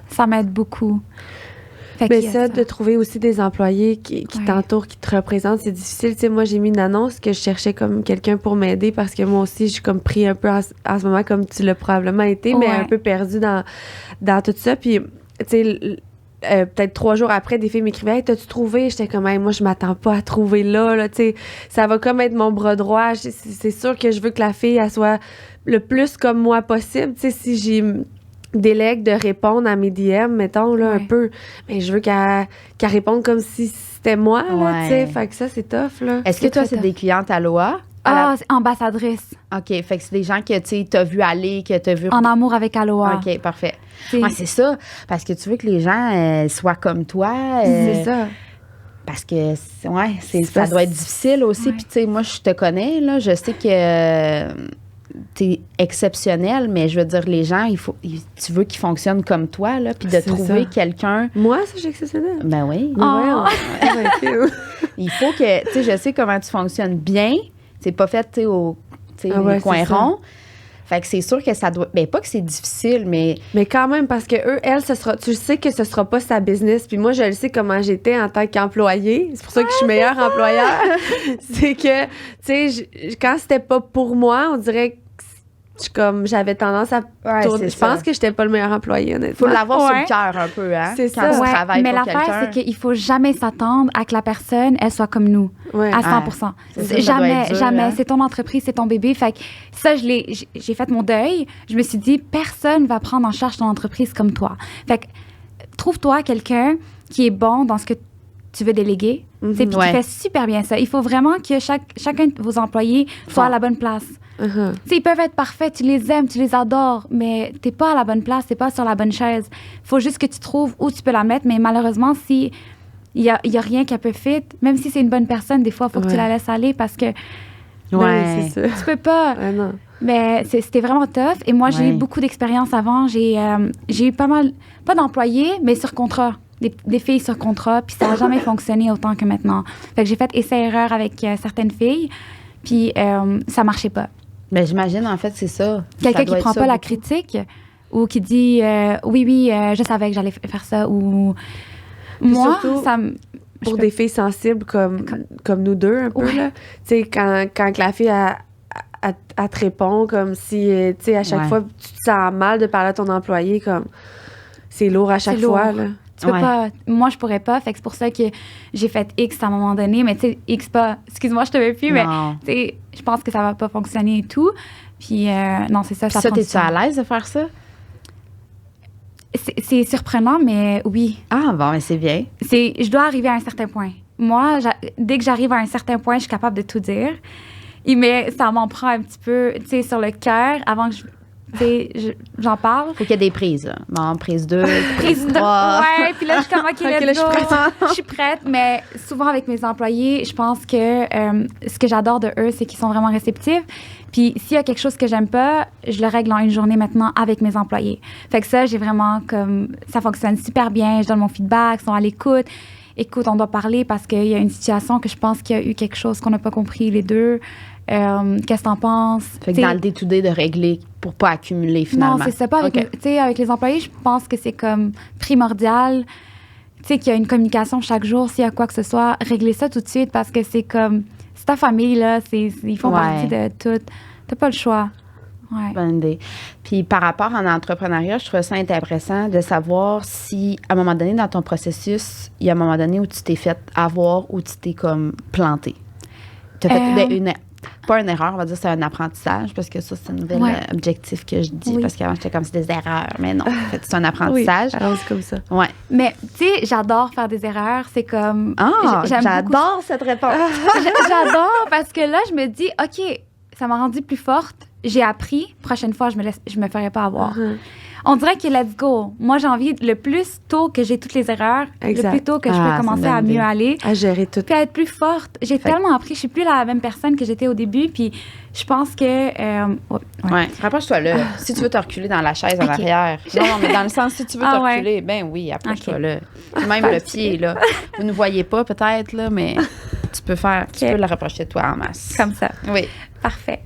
Ça m'aide beaucoup. Mais ça, de trouver aussi des employés qui t'entourent, qui te représentent, c'est difficile. Tu sais, moi, j'ai mis une annonce que je cherchais comme quelqu'un pour m'aider parce que moi aussi, je suis comme pris un peu en ce moment, comme tu l'as probablement été, mais un peu perdue dans tout ça. Puis, tu sais, peut-être 3 jours après, des filles m'écrivaient « Hey, t'as-tu trouvé? » J'étais comme hey, « Moi, je m'attends pas à trouver là. Tu sais, ça va comme être mon bras droit. C'est sûr que je veux que la fille, elle soit le plus comme moi possible. Tu sais, si j'ai délègue de répondre à mes DM, mettons, là, un peu, mais je veux qu'elle réponde comme si c'était moi, là, tu sais. Fait que ça, c'est tough, là. Est-ce que toi, c'est des clientes Aloha? C'est ambassadrice. OK, fait que c'est des gens que, tu sais, t'as vu aller, que t'as vu... En amour avec Aloha. OK, parfait. C'est ça, parce que tu veux que les gens soient comme toi. C'est ça. Parce que, ça doit être difficile aussi. Puis, tu sais, moi, je te connais, là, je sais que... t'es exceptionnel, mais je veux dire, les gens, tu veux qu'ils fonctionnent comme toi, là, puis de trouver quelqu'un... Moi, ça, j'ai exceptionnel? Ben oui. Il faut que, tu sais, je sais comment tu fonctionnes bien. C'est pas fait, tu sais, au coin rond. Fait que c'est sûr que ça doit... Ben, pas que c'est difficile, mais... Mais quand même, parce que elle, tu sais que ce sera pas sa business. Puis moi, je le sais comment j'étais en tant qu'employée. C'est pour ça que je suis meilleure employeur. C'est que, tu sais, quand c'était pas pour moi, on dirait que j'avais tendance à tourner. Je pense que j'étais pas le meilleur employé, honnêtement. Faut l'avoir sur le cœur un peu, hein? C'est quand ça. tu travailles mais pour l'affaire, c'est qu'il faut jamais s'attendre à que la personne, elle soit comme nous, à 100%. Jamais. C'est ton entreprise, c'est ton bébé. Fait que ça, j'ai fait mon deuil. Je me suis dit, personne va prendre en charge ton entreprise comme toi. Fait que trouve-toi quelqu'un qui est bon dans ce que tu veux déléguer, puis qui fait super bien ça. Il faut vraiment que chacun de vos employés soit à la bonne place. Ils peuvent être parfaits, tu les aimes, tu les adores, mais t'es pas à la bonne place, t'es pas sur la bonne chaise. Faut juste que tu trouves où tu peux la mettre, mais malheureusement, si il y a rien qui peut fit, même si c'est une bonne personne, des fois, il faut que tu la laisses aller parce que c'est ça. Tu peux pas. Non. Mais c'était vraiment tough. Et moi, j'ai eu beaucoup d'expérience avant. J'ai eu pas d'employés, mais sur contrat. Des filles sur contrat, puis ça n'a jamais fonctionné autant que maintenant. Fait que j'ai fait essai-erreur avec certaines filles, puis ça marchait pas. Mais j'imagine, en fait, c'est ça. Quelqu'un qui prend pas la critique ou qui dit oui, je savais que j'allais faire ça, ou puis moi, surtout, ça pour des filles sensibles comme nous deux, un peu, là. Tu sais, quand la fille, elle te répond comme si, tu sais, à chaque fois, tu te sens mal de parler à ton employé, comme... C'est lourd à chaque fois, là. Tu peux pas. Moi, je pourrais pas. Fait que c'est pour ça que j'ai fait X à un moment donné. Mais tu sais, X pas. Excuse-moi, je te veux plus, mais tu sais, je pense que ça va pas fonctionner et tout. Puis non, c'est ça. Ça, t'es-tu à l'aise de faire ça? C'est surprenant, mais oui. Ah, bon, mais c'est bien. Je dois arriver à un certain point. Moi, dès que j'arrive à un certain point, je suis capable de tout dire. Mais ça m'en prend un petit peu, tu sais, sur le cœur avant que j'en parle. Faut qu'il y ait des prises, là. Bon, prise 2, prise 3. Ouais, puis là, je suis comme, OK, là, je suis prête. Mais souvent, avec mes employés, je pense que ce que j'adore de eux, c'est qu'ils sont vraiment réceptifs. Puis s'il y a quelque chose que j'aime pas, je le règle en une journée maintenant avec mes employés. Fait que ça, j'ai vraiment comme... Ça fonctionne super bien. Je donne mon feedback, ils sont à l'écoute. Écoute, on doit parler parce qu'il y a une situation que je pense qu'il y a eu quelque chose qu'on n'a pas compris les deux. Qu'est-ce que t'en penses? Fait que dans le day-to-day de régler pour pas accumuler finalement. Non, c'est ça. Pas avec les employés, je pense que c'est comme primordial. Tu sais, qu'il y a une communication chaque jour. S'il y a quoi que ce soit, régler ça tout de suite parce que c'est comme... C'est ta famille, là. Ils font partie de tout. T'as pas le choix. Ouais. Bonne idée. Puis par rapport en entrepreneuriat, je trouve ça intéressant de savoir si, à un moment donné, dans ton processus, il y a un moment donné où tu t'es fait avoir, où tu t'es comme planté. Tu as fait pas une erreur, on va dire c'est un apprentissage, parce que ça, c'est un nouvel objectif que je dis, parce qu'avant, j'étais comme c'est des erreurs, mais non, en fait, c'est un apprentissage. Oui, alors c'est comme ça. Ouais. Mais, tu sais, j'adore faire des erreurs. C'est comme... J'adore cette réponse. J'adore parce que là, je me dis, OK, ça m'a rendue plus forte. J'ai appris. Prochaine fois, je me ferai pas avoir. On dirait que let's go. Moi, j'ai envie, le plus tôt que j'ai toutes les erreurs, le plus tôt que je peux commencer à mieux aller. À gérer tout. Puis à être plus forte. J'ai tellement appris. Je suis plus la même personne que j'étais au début. Puis je pense que... Rapproche-toi là. Si tu veux te reculer dans la chaise en arrière. Non, mais dans le sens, si tu veux te reculer, ben oui, approche-toi là. Même le pied, là. Vous ne voyez pas peut-être, là, mais tu peux le rapprocher de toi en masse. Comme ça. Oui. Parfait.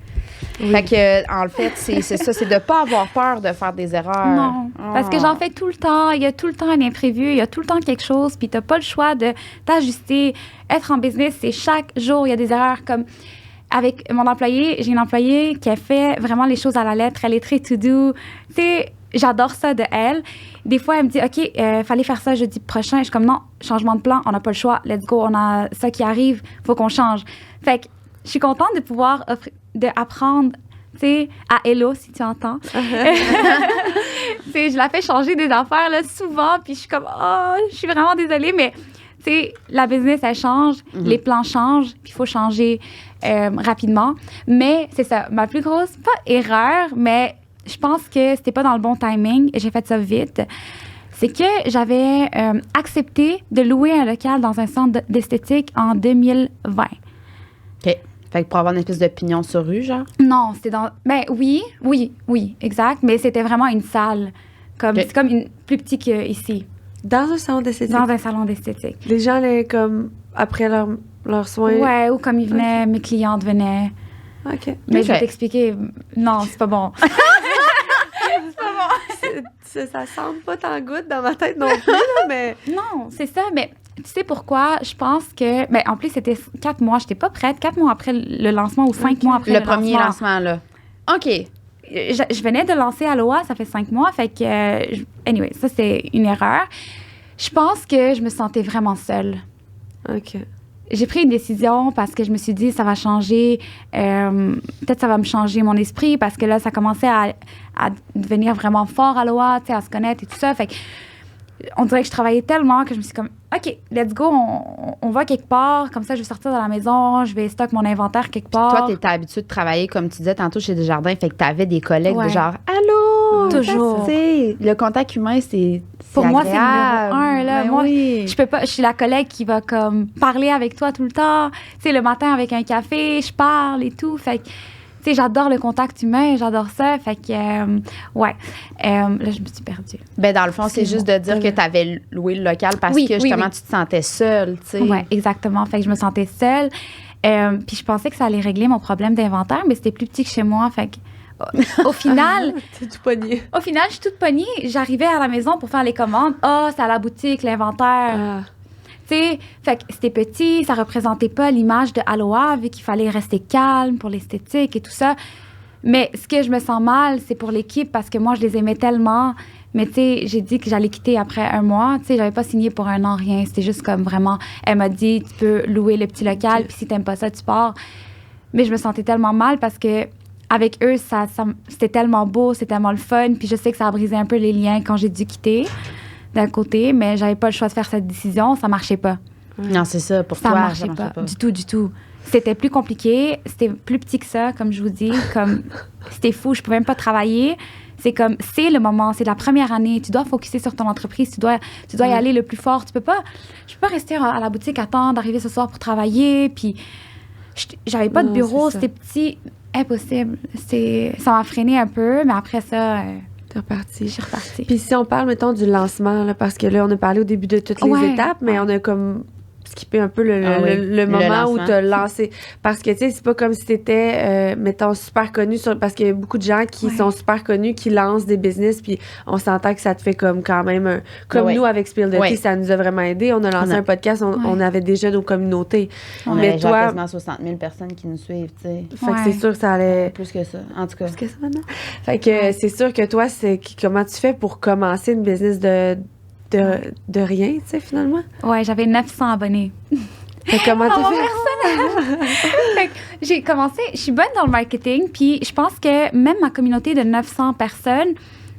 Oui. Fait que, en fait, c'est ça, c'est de pas avoir peur de faire des erreurs. Non, parce que j'en fais tout le temps. Il y a tout le temps un imprévu, il y a tout le temps quelque chose, puis t'as pas le choix de t'ajuster. Être en business, c'est chaque jour, il y a des erreurs. Comme avec mon employé, j'ai une employée qui a fait vraiment les choses à la lettre. Elle est très to-do. Tu sais, j'adore ça de elle. Des fois, elle me dit, OK, fallait faire ça jeudi prochain. Je suis comme, non, changement de plan, on n'a pas le choix. Let's go, on a ça qui arrive, faut qu'on change. Fait que je suis contente de pouvoir apprendre, tu sais, à Hello, si tu entends. Tu sais, je la fais changer des affaires, là, souvent, puis je suis comme, oh, je suis vraiment désolée, mais, tu sais, la business, elle change, les plans changent, puis il faut changer rapidement. Mais c'est ça, ma plus grosse, pas erreur, mais je pense que c'était pas dans le bon timing, et j'ai fait ça vite. C'est que j'avais accepté de louer un local dans un centre d'esthétique en 2020. OK. Fait que pour avoir une espèce de pignon sur rue, genre? Non, c'était dans... Ben oui, exact. Mais c'était vraiment une salle. C'est comme une plus petite qu'ici. Dans un salon d'esthétique? Dans un salon d'esthétique. Les gens allaient comme après leurs soins? Ouais, ou comme ils venaient, mes clientes venaient. OK. Mais je vais t'expliquer. Non, c'est pas bon. C'est pas bon. Ça semble pas tant good dans ma tête non plus, là, mais... Non, c'est ça, mais... Tu sais pourquoi? Je pense que... Ben, en plus, c'était 4 mois. J'étais pas prête. 4 mois après le lancement ou 5 mois après le lancement. Le premier lancement, là. OK. Je venais de lancer Aloha, ça fait 5 mois. Fait que... anyway, ça, c'est une erreur. Je pense que je me sentais vraiment seule. OK. J'ai pris une décision parce que je me suis dit, ça va changer. Peut-être ça va me changer mon esprit parce que là, ça commençait à devenir vraiment fort Aloha, tu sais, à se connaître et tout ça. Fait que on dirait que je travaillais tellement que je me suis comme, OK, let's go, on va quelque part. Comme ça, je vais sortir de la maison, je vais stocker mon inventaire quelque part. Toi, tu étais habituée de travailler, comme tu disais tantôt, chez Desjardins. Fait que tu avais des collègues de genre, allô? Toujours. Le contact humain, c'est pour moi, agréable. C'est numéro 1. Là. Ben moi, oui. je peux pas. Je suis la collègue qui va comme parler avec toi tout le temps. Tu sais, le matin avec un café, je parle et tout. Fait que, tu sais, j'adore le contact humain, j'adore ça. Fait que, là, je me suis perdue. Ben dans le fond, c'est juste de dire que tu avais loué le local parce que, justement, tu te sentais seule, tu sais. Oui, exactement. Fait que je me sentais seule. Puis je pensais que ça allait régler mon problème d'inventaire, mais c'était plus petit que chez moi. Fait que, au final... T'es tout pogné. Au final, je suis toute pognée. J'arrivais à la maison pour faire les commandes. C'est à la boutique, l'inventaire. Tu sais, fait que c'était petit, ça représentait pas l'image de Aloha, vu qu'il fallait rester calme pour l'esthétique et tout ça. Mais ce que je me sens mal, c'est pour l'équipe parce que moi, je les aimais tellement. Mais tu sais, j'ai dit que j'allais quitter après 1 mois. Tu sais, j'avais pas signé pour 1 an, rien. C'était juste comme vraiment, elle m'a dit, tu peux louer le petit local, puis si t'aimes pas ça, tu pars. Mais je me sentais tellement mal parce que avec eux, c'était tellement beau, c'était tellement le fun. Puis je sais que ça a brisé un peu les liens quand j'ai dû quitter d'un côté, mais j'avais pas le choix de faire cette décision. Ça marchait pas. Non, c'est ça. Pour ça toi, marchait pas. Du tout. C'était plus compliqué. C'était plus petit que ça, comme je vous dis. Comme c'était fou. Je pouvais même pas travailler. C'est comme, c'est le moment. C'est la première année. Tu dois focusser sur ton entreprise. Tu dois y aller le plus fort. Je peux pas rester à la boutique, attendre d'arriver ce soir pour travailler. Puis j'avais pas de bureau. C'était petit. Impossible. Ça m'a freiné un peu, mais après ça... T'es repartie. Je suis repartie. Puis si on parle, mettons, du lancement, là, parce que là, on a parlé au début de toutes les étapes, mais on a comme skipper un peu le moment où tu as lancé. Parce que, tu sais, c'est pas comme si tu étais, mettons, super connu, parce qu'il y a beaucoup de gens qui sont super connus, qui lancent des business, puis on s'entend que ça te fait comme quand même comme nous, avec Spill the Tea, ça nous a vraiment aidé. On a lancé un podcast, on avait déjà nos communautés. On avait genre quasiment 60 000 personnes qui nous suivent, tu sais. Fait que c'est sûr que ça allait... Plus que ça, en tout cas. Plus que ça, maintenant. Fait que c'est sûr que toi, comment tu fais pour commencer une business de rien, tu sais, finalement? Ouais, j'avais 900 abonnés. Fait comment tu fais? Personnel, Fait que j'ai commencé, je suis bonne dans le marketing, puis je pense que même ma communauté de 900 personnes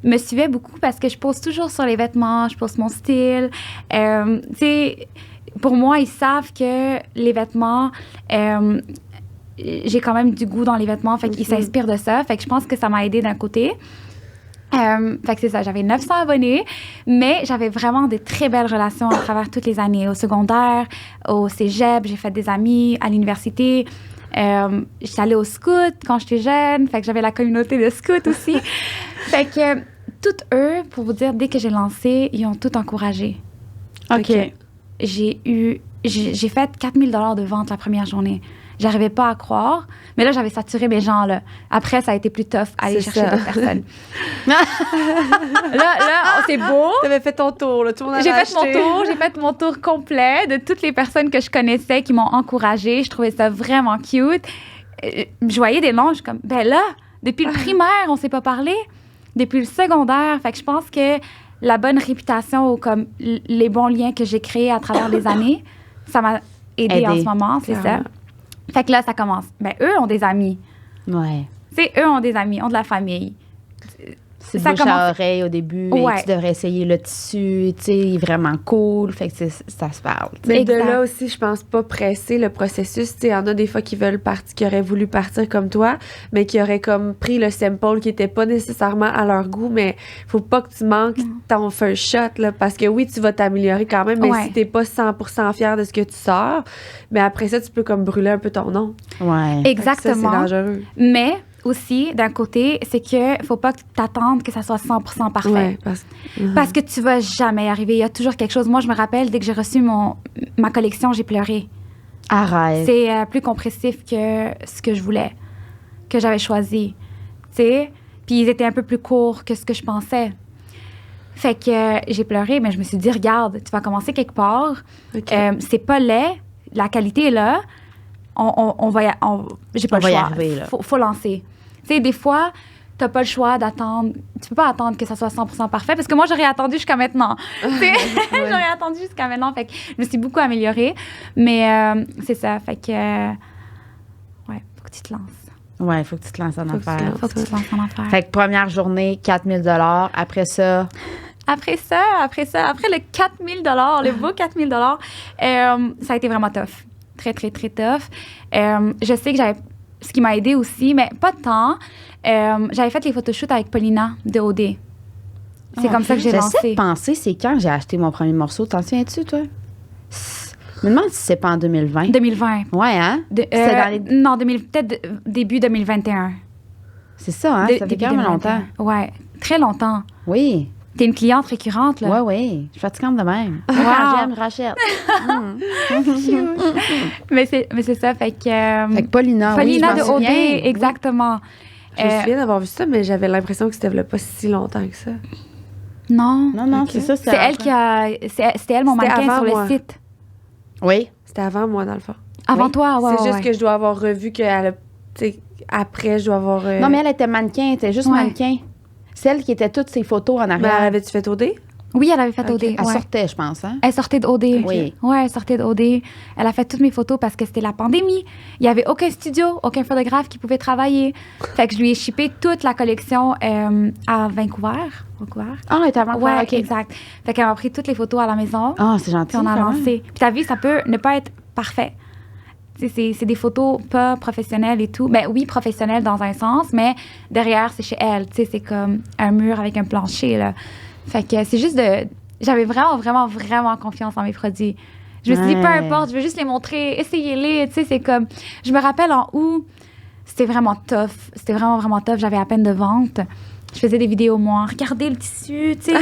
me suivait beaucoup parce que je pose toujours sur les vêtements, je pose mon style. Tu sais, pour moi, ils savent que les vêtements, j'ai quand même du goût dans les vêtements, fait qu'ils s'inspirent de ça. Fait que je pense que ça m'a aidé d'un côté. Fait que c'est ça, j'avais 900 abonnés, mais j'avais vraiment de très belles relations à travers toutes les années. Au secondaire, au cégep, j'ai fait des amis à l'université. J'étais allée au scout quand j'étais jeune, fait que j'avais la communauté de scouts aussi. Fait que toutes eux, pour vous dire, dès que j'ai lancé, ils ont tout encouragé. OK. Fait que j'ai fait 4 000 $ de vente la première journée. J'arrivais pas à croire. Mais là, j'avais saturé mes gens, là. Après, ça a été plus tough à aller chercher d'autres personnes. là, c'est beau. T'avais fait ton tour, là. Tout le monde avait acheté. J'ai fait mon tour complet de toutes les personnes que je connaissais qui m'ont encouragée. Je trouvais ça vraiment cute. Je voyais des noms, je suis comme, ben là, depuis le primaire, on s'est pas parlé. Depuis le secondaire. Fait que je pense que la bonne réputation ou comme les bons liens que j'ai créés à travers les années, ça m'a aidé en ce moment, c'est ça. Fait que là, ça commence. Ben, eux ont des amis. Ouais. Tu sais, eux ont des amis, ont de la famille. C'est ça bouche à oreille au début. Ouais. Tu devrais essayer le tissu, tu sais, il est vraiment cool. Fait que ça se parle. Mais exact. De là aussi, je pense pas presser le processus. Tu sais, il y en a des fois qui veulent partir, qui auraient voulu partir comme toi, mais qui auraient comme pris le sample qui était pas nécessairement à leur goût, mais faut pas que tu manques ton first shot, là, parce que oui, tu vas t'améliorer quand même, mais si t'es pas 100% fier de ce que tu sors, mais après ça, tu peux comme brûler un peu ton nom. Ouais. Exactement. Ça, c'est dangereux. Mais aussi, d'un côté, c'est que faut pas que tu t'attendes que ça soit 100% parfait. Ouais, parce que tu vas jamais y arriver. Il y a toujours quelque chose. Moi, je me rappelle, dès que j'ai reçu ma collection, j'ai pleuré. Arrête. C'est plus compressif que ce que je voulais, que j'avais choisi. Tu sais? Puis ils étaient un peu plus courts que ce que je pensais. Fait que j'ai pleuré, mais je me suis dit, regarde, tu vas commencer quelque part. Okay. C'est pas laid. La qualité est là. J'ai pas le choix. Y arriver, là. Faut lancer. Tu sais, des fois, t'as pas le choix d'attendre. Tu peux pas attendre que ça soit 100% parfait parce que moi, j'aurais attendu jusqu'à maintenant. J'aurais attendu jusqu'à maintenant. Fait que je me suis beaucoup améliorée. Mais c'est ça. Fait que, ouais, faut que tu te lances. Ouais, faut que tu te lances en affaires. Faut que tu te lances en affaires. Fait que première journée, 4 000 $. Après ça, après le 4 000 $, le beau 4 000 $, ça a été vraiment tough. Très, très, très tough. Je sais que j'avais... Ce qui m'a aidé aussi, mais pas tant. J'avais fait les photoshoots avec Paulina de OD. C'est comme ça que j'ai lancé. J'essaie de penser, c'est quand j'ai acheté mon premier morceau. T'en souviens-tu, toi? Je me demande si c'est pas en 2020. 2020. Ouais, hein? C'était dans les... Non, peut-être début 2021. C'est ça, hein? Ça fait quand même longtemps. Ouais, très longtemps. Oui. T'es une cliente récurrente, là. Oui. Je suis fatigante de même. Wow. Quand j'aime, rachète. Mais c'est ça, fait que Paulina, Paulina de OD, exactement. Je me souviens d'avoir vu ça, mais j'avais l'impression que c'était là pas si longtemps que ça. Non. Non, c'est ça. C'est elle c'était elle mon mannequin sur le site. Oui. C'était avant moi, dans le fond. Avant toi, ouais. C'est juste que je dois avoir revu qu'elle a... Tu sais, après, je dois avoir... Non, mais elle était mannequin, elle était juste mannequin. Celle qui était toutes ses photos en arrière. Mais elle avait-tu fait OD? Oui, elle avait fait OD. Elle sortait, je pense, hein? Elle sortait d'OD. Oui. Oui, elle sortait d'OD. Elle a fait toutes mes photos parce que c'était la pandémie. Il n'y avait aucun studio, aucun photographe qui pouvait travailler. Fait que je lui ai shippé toute la collection à Vancouver. Ah, elle était à Vancouver, ouais, OK. Exact. Fait qu'elle m'a pris toutes les photos à la maison. Ah, c'est gentil. Puis on a lancé. Puis ta vie, ça peut ne pas être parfait. C'est des photos pas professionnelles et tout. Ben oui, professionnelles dans un sens, mais derrière, c'est chez elle. Tu sais, c'est comme un mur avec un plancher, là. Fait que c'est juste de... J'avais vraiment, vraiment, vraiment confiance en mes produits. Je me suis dit, peu importe, je veux juste les montrer, essayez-les. Tu sais, c'est comme... Je me rappelle en août, c'était vraiment tough. C'était vraiment, vraiment tough. J'avais à peine de vente. Je faisais des vidéos, moi. Regardez le tissu, tu sais.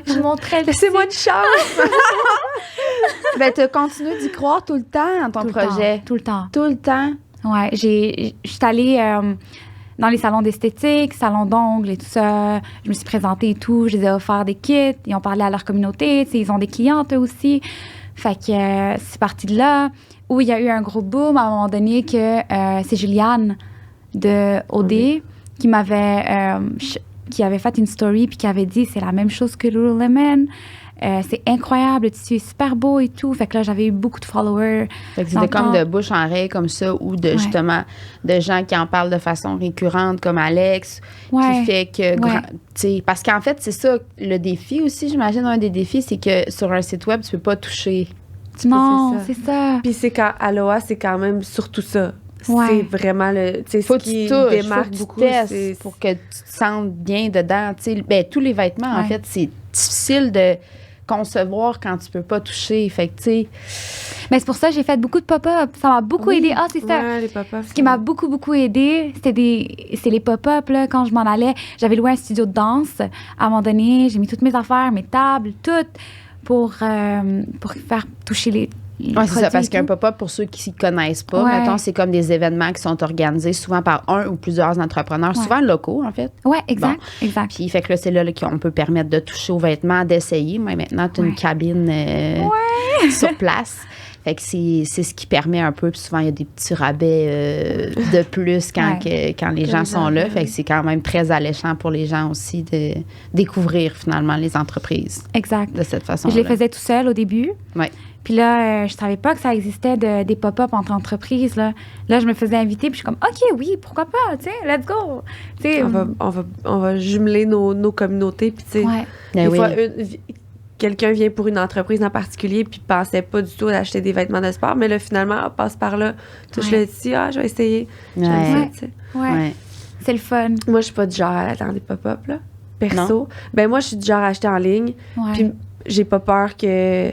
Je montrais le tissu. Laissez-moi une chance! Ben, tu continues d'y croire tout le temps dans ton projet. Tout le temps. Tout le temps. Ouais, je suis allée dans les salons d'esthétique, salons d'ongles et tout ça. Je me suis présentée et tout. Je les ai offert des kits. Ils ont parlé à leur communauté. Tu sais, ils ont des clientes eux aussi. Fait que c'est parti de là. Où il y a eu un gros boom à un moment donné que c'est Juliane de OD qui avait fait une story puis qui avait dit c'est la même chose que Lululemon. C'est incroyable, le tissu est super beau et tout. Fait que là, j'avais eu beaucoup de followers. Fait que c'était comme de bouche en oreille comme ça, ou de justement de gens qui en parlent de façon récurrente, comme Alex, qui fait que... parce qu'en fait, c'est ça, le défi aussi, j'imagine, un des défis, c'est que sur un site web, tu peux pas toucher. Non, c'est ça. Puis c'est quand Aloha, c'est quand même surtout ça. Ouais. C'est vraiment le... Tu sais, ce qui démarque beaucoup, c'est... Pour que tu te sentes bien dedans. Ben, tous les vêtements, en fait, c'est difficile de concevoir quand tu peux pas toucher. Fait que, tu sais... Mais c'est pour ça que j'ai fait beaucoup de pop-up. Ça m'a beaucoup aidé. Ah, c'est ça. Ouais, les pop-up. Ce qui m'a beaucoup, beaucoup aidé, c'est les pop-up, là, quand je m'en allais. J'avais loué un studio de danse. À un moment donné, j'ai mis toutes mes affaires, mes tables, tout, pour faire toucher les oui, c'est ça, parce qu'un pop-up, pour ceux qui ne connaissent pas, mettons, c'est comme des événements qui sont organisés souvent par un ou plusieurs entrepreneurs, souvent locaux, en fait. Oui, exact, exact. Puis, fait que là, c'est là qu'on peut permettre de toucher aux vêtements, d'essayer. Mais maintenant, tu as une cabine sur place. Fait que c'est ce qui permet un peu. Puis souvent, il y a des petits rabais de plus quand les gens sont là. Fait que c'est quand même très alléchant pour les gens aussi de découvrir, finalement, les entreprises. Exact. De cette façon-là. Je les faisais tout seul au début. Oui. Puis là, je savais pas que ça existait des pop-up entre entreprises. Là, je me faisais inviter, puis je suis comme, OK, oui, pourquoi pas, tu sais, let's go. On va jumeler nos communautés, puis tu sais, des fois, quelqu'un vient pour une entreprise en particulier, puis pensait pas du tout d'acheter des vêtements de sport, mais là, finalement, on passe par là, touche le tissu, je vais essayer. Ouais. C'est le fun. Moi, je suis pas du genre à attendre des pop-up, là, perso. Ben moi, je suis du genre à acheter en ligne, puis j'ai pas peur que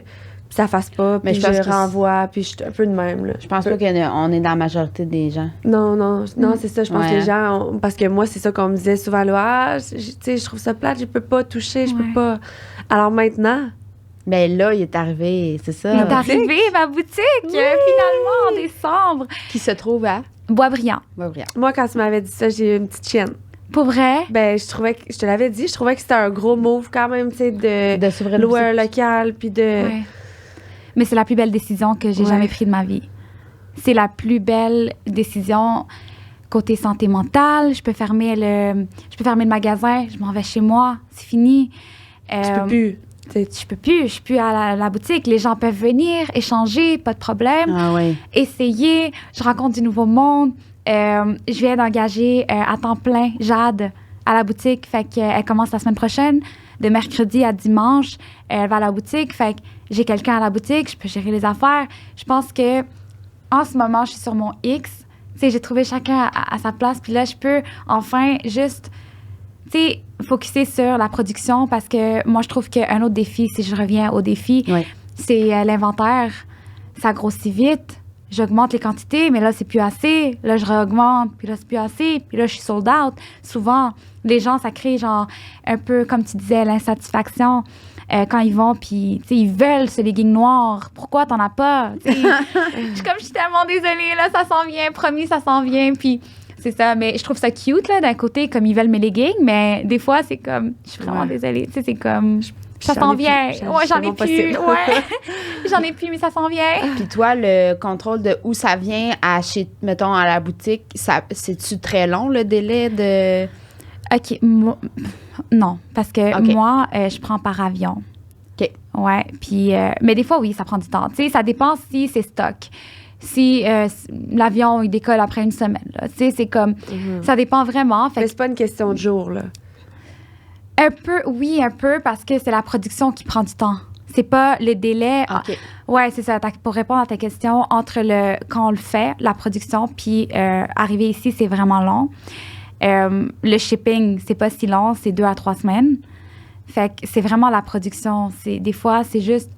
ça fasse pas, puis je renvoie, puis je suis un peu de même, là. Je pense pas qu'on est dans la majorité des gens. Non, c'est ça. Je pense que les gens... parce que moi, c'est ça qu'on me disait souvent, là, tu sais, je trouve ça plate, je peux pas toucher, je peux pas... Alors maintenant... Ben là, il est arrivé, c'est ça. Il est arrivé, ma boutique, finalement, en décembre. Qui se trouve à? Boisbriand. Moi, quand tu m'avais dit ça, j'ai eu une petite chienne. Pour vrai? Ben, je te l'avais dit, je trouvais que c'était un gros move quand même, tu sais, de louer un local, puis de... Ouais. Mais c'est la plus belle décision que j'ai jamais prise de ma vie. C'est la plus belle décision côté santé mentale. Je peux fermer le magasin, je m'en vais chez moi, c'est fini. Tu peux plus. Je suis plus à la boutique. Les gens peuvent venir, échanger, pas de problème. Essayer, je rencontre du nouveau monde. Je viens d'engager à temps plein Jade à la boutique. Fait qu'elle commence la semaine prochaine, de mercredi à dimanche. Elle va à la boutique. Fait que j'ai quelqu'un à la boutique, je peux gérer les affaires. Je pense que en ce moment, je suis sur mon X. Tu sais, j'ai trouvé chacun à sa place. Puis là, je peux enfin juste, tu sais, focusser sur la production parce que moi, je trouve qu'un autre défi, si je reviens au défi, c'est l'inventaire. Ça grossit vite. J'augmente les quantités, mais là, c'est plus assez. Là, je réaugmente, puis là, c'est plus assez. Puis là, je suis sold out. Souvent, les gens, ça crée genre un peu, comme tu disais, l'insatisfaction. Quand ils vont, puis ils veulent ce legging noir. Pourquoi t'en as pas? Je suis tellement désolée, là, ça s'en vient, promis, ça s'en vient. Puis c'est ça, mais je trouve ça cute, là, d'un côté, comme ils veulent mes leggings, mais des fois, c'est comme, je suis vraiment désolée. C'est comme, ça s'en vient. J'en ai plus. J'en ai plus, mais ça s'en vient. Puis toi, le contrôle de où ça vient mettons, à la boutique, c'est-tu très long, le délai de... OK. Non, parce que moi, je prends par avion. OK. Ouais, puis... mais des fois, oui, ça prend du temps. Tu sais, ça dépend si c'est stock. Si l'avion, il décolle après une semaine, là. Tu sais, c'est comme... Ça dépend vraiment. Mais c'est pas une question de jour, là. Un peu, parce que c'est la production qui prend du temps. C'est pas le délai... OK. Ouais, c'est ça. Pour répondre à ta question, entre quand on le fait, la production, puis arriver ici, c'est vraiment long. Le shipping, c'est pas si long, c'est 2 à 3 semaines. Fait que c'est vraiment la production. Des fois, c'est juste,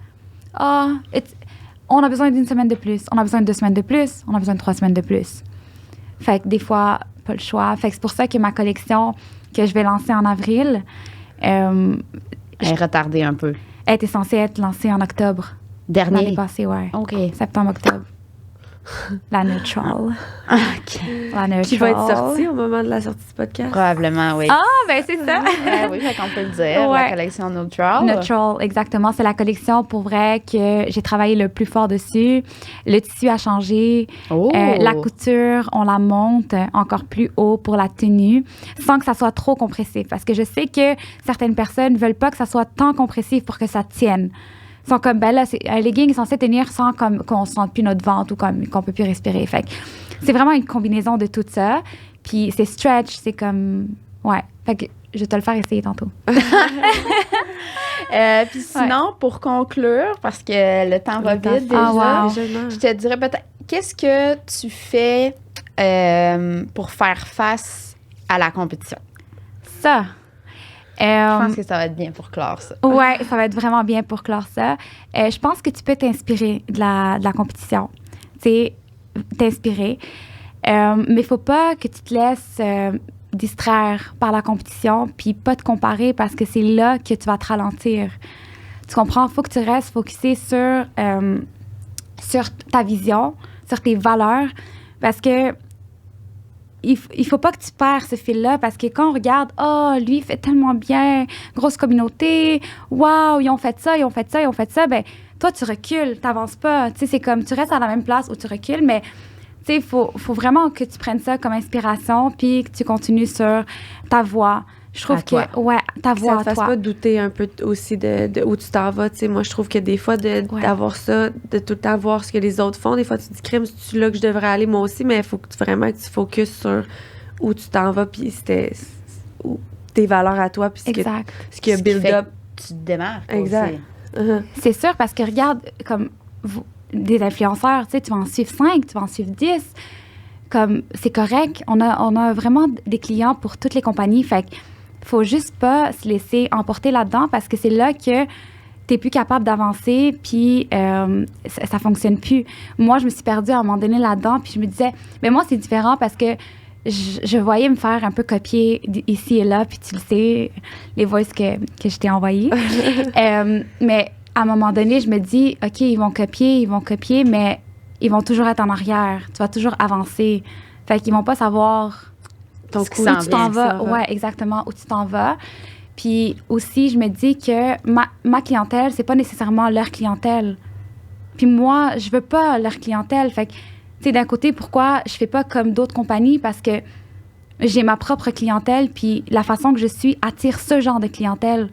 on a besoin d'une semaine de plus, on a besoin de 2 semaines de plus, on a besoin de 3 semaines de plus. Fait que des fois, pas le choix. Fait que c'est pour ça que ma collection que je vais lancer en avril... elle est retardée un peu. Elle était censée être lancée en octobre. Dernier? L'année passée, ouais. OK. Septembre-octobre. La neutral. OK. La neutral. Qui va être sorti au moment de la sortie du podcast. Probablement, oui. Ah, ben c'est ça. Oui, fait qu'on peut le dire. Ouais. La collection Neutral. Neutral, exactement. C'est la collection pour vrai que j'ai travaillé le plus fort dessus. Le tissu a changé. Oh. La couture, on la monte encore plus haut pour la tenue sans que ça soit trop compressif. Parce que je sais que certaines personnes ne veulent pas que ça soit tant compressif pour que ça tienne. Ils sont comme, ben là, un legging est censé tenir sans comme, qu'on ne sente plus notre ventre ou comme, qu'on ne peut plus respirer. Fait que c'est vraiment une combinaison de tout ça. Puis c'est stretch, c'est comme... Ouais. Fait que je vais te le faire essayer tantôt. Puis sinon, pour conclure, parce que le temps va vite déjà, wow. je te dirais peut-être, qu'est-ce que tu fais pour faire face à la compétition? Ça. Je pense que ça va être bien pour clore ça. Ouais, ça va être vraiment bien pour clore ça. Je pense que tu peux t'inspirer de la compétition. Tu sais, t'inspirer. Mais il ne faut pas que tu te laisses distraire par la compétition puis pas te comparer parce que c'est là que tu vas te ralentir. Tu comprends? Il faut que tu restes focusé sur ta vision, sur tes valeurs parce que il faut pas que tu perds ce fil-là parce que quand on regarde, lui, il fait tellement bien, grosse communauté, waouh, ils ont fait ça, ben toi, tu recules, t'avances pas. Tu sais, c'est comme, tu restes à la même place où tu recules, mais tu sais, il faut vraiment que tu prennes ça comme inspiration puis que tu continues sur ta voie. Je trouve ta voix. Ça ne te fasse pas douter un peu aussi de où tu t'en vas. Tu sais, moi, je trouve que des fois, d'avoir ça, de tout le temps voir ce que les autres font, des fois, tu te dis, crime, c'est là que je devrais aller moi aussi, mais il faut que vraiment que tu focuses sur où tu t'en vas, puis tes valeurs à toi, puis ce qui a build-up. Tu te démarques. Exact. Aussi. C'est sûr, parce que regarde, comme des influenceurs, tu sais, tu vas en suivre 5, tu vas en suivre 10. Comme, c'est correct. On a vraiment des clients pour toutes les compagnies. Fait que faut juste pas se laisser emporter là-dedans parce que c'est là que t'es plus capable d'avancer puis ça fonctionne plus. Moi, je me suis perdue à un moment donné là-dedans puis je me disais, mais moi, c'est différent parce que je voyais me faire un peu copier ici et là puis tu le sais, les voices que je t'ai envoyées. Mais à un moment donné, je me dis, OK, ils vont copier, mais ils vont toujours être en arrière. Tu vas toujours avancer. Fait qu'ils vont pas savoir où tu t'en vas. Ouais, exactement, où tu t'en vas. Puis aussi, je me dis que ma clientèle, c'est pas nécessairement leur clientèle. Puis moi, je veux pas leur clientèle. Fait que, tu sais, d'un côté, pourquoi je fais pas comme d'autres compagnies? Parce que j'ai ma propre clientèle, puis la façon que je suis attire ce genre de clientèle.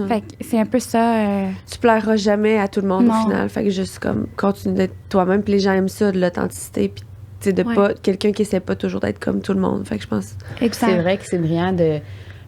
Fait que c'est un peu ça. Tu plairas jamais à tout le monde Non. au final. Fait que juste comme continue d'être toi-même. Puis les gens aiment ça, de l'authenticité. Puis tu sais, de pas quelqu'un qui essaie pas toujours d'être comme tout le monde. Fait que je pense. Exact. C'est vrai que c'est brillant de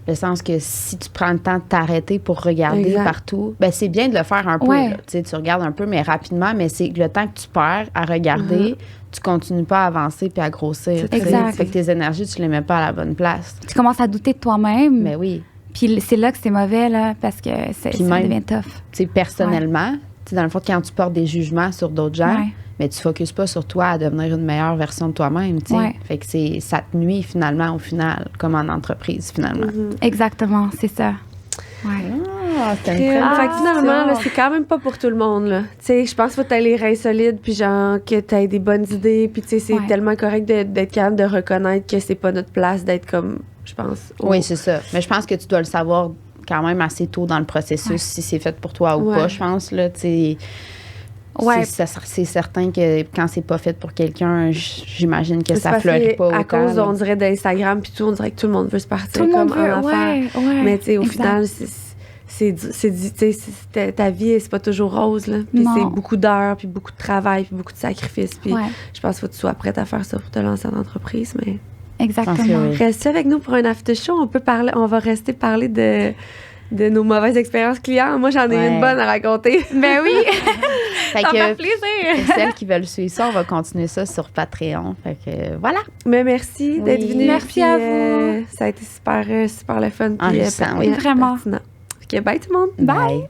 le sens que si tu prends le temps de t'arrêter pour regarder partout, ben c'est bien de le faire un peu. Ouais. Là. Tu sais, tu regardes un peu, mais rapidement, mais c'est le temps que tu perds à regarder, tu continues pas à avancer puis à grossir. Exact. Fait que tes énergies, tu les mets pas à la bonne place. Tu commences à douter de toi-même. Mais oui. Puis c'est là que c'est mauvais, là, parce que ça devient tough. Tu sais, personnellement, tu sais, dans le fond, quand tu portes des jugements sur d'autres gens, mais tu focuses pas sur toi à devenir une meilleure version de toi-même, tu sais. Ouais. Fait que ça te nuit finalement au final, comme en entreprise finalement. Exactement, c'est ça. Ouais. Ah, c'est une Fait très que finalement, là, c'est quand même pas pour tout le monde, là. Tu sais, je pense qu'il faut que t'aies les reins solides, puis genre, que t'aies des bonnes idées, puis tu sais, c'est tellement correct d'être capable de reconnaître que c'est pas notre place d'être comme, je pense. Oui, c'est ça. Mais je pense que tu dois le savoir quand même assez tôt dans le processus, si c'est fait pour toi ou pas, je pense, là, tu sais. Ouais. C'est certain que quand c'est pas fait pour quelqu'un, j'imagine que ça fleurit pas autant. À cause, on dirait, d'Instagram, puis tout, on dirait que tout le monde veut se partir comme en affaires. Mais tu sais, au final, ta vie, c'est pas toujours rose, là. Puis c'est beaucoup d'heures, puis beaucoup de travail, puis beaucoup de sacrifices. Puis je pense qu'il faut que tu sois prête à faire ça pour te lancer en entreprise, mais... Exactement. Reste avec nous pour un after show. On va rester parler de nos mauvaises expériences clients. Moi, j'en ai une bonne à raconter. Ben oui! Fait ça que, fait plaisir! Pour celles qui veulent suivre ça, on va continuer ça sur Patreon. Fait que voilà. Mais merci d'être venu. Merci à vous. Ça a été super le fun. Enrichissant, oui. Vraiment. Pertinent. OK, bye tout le monde. Bye.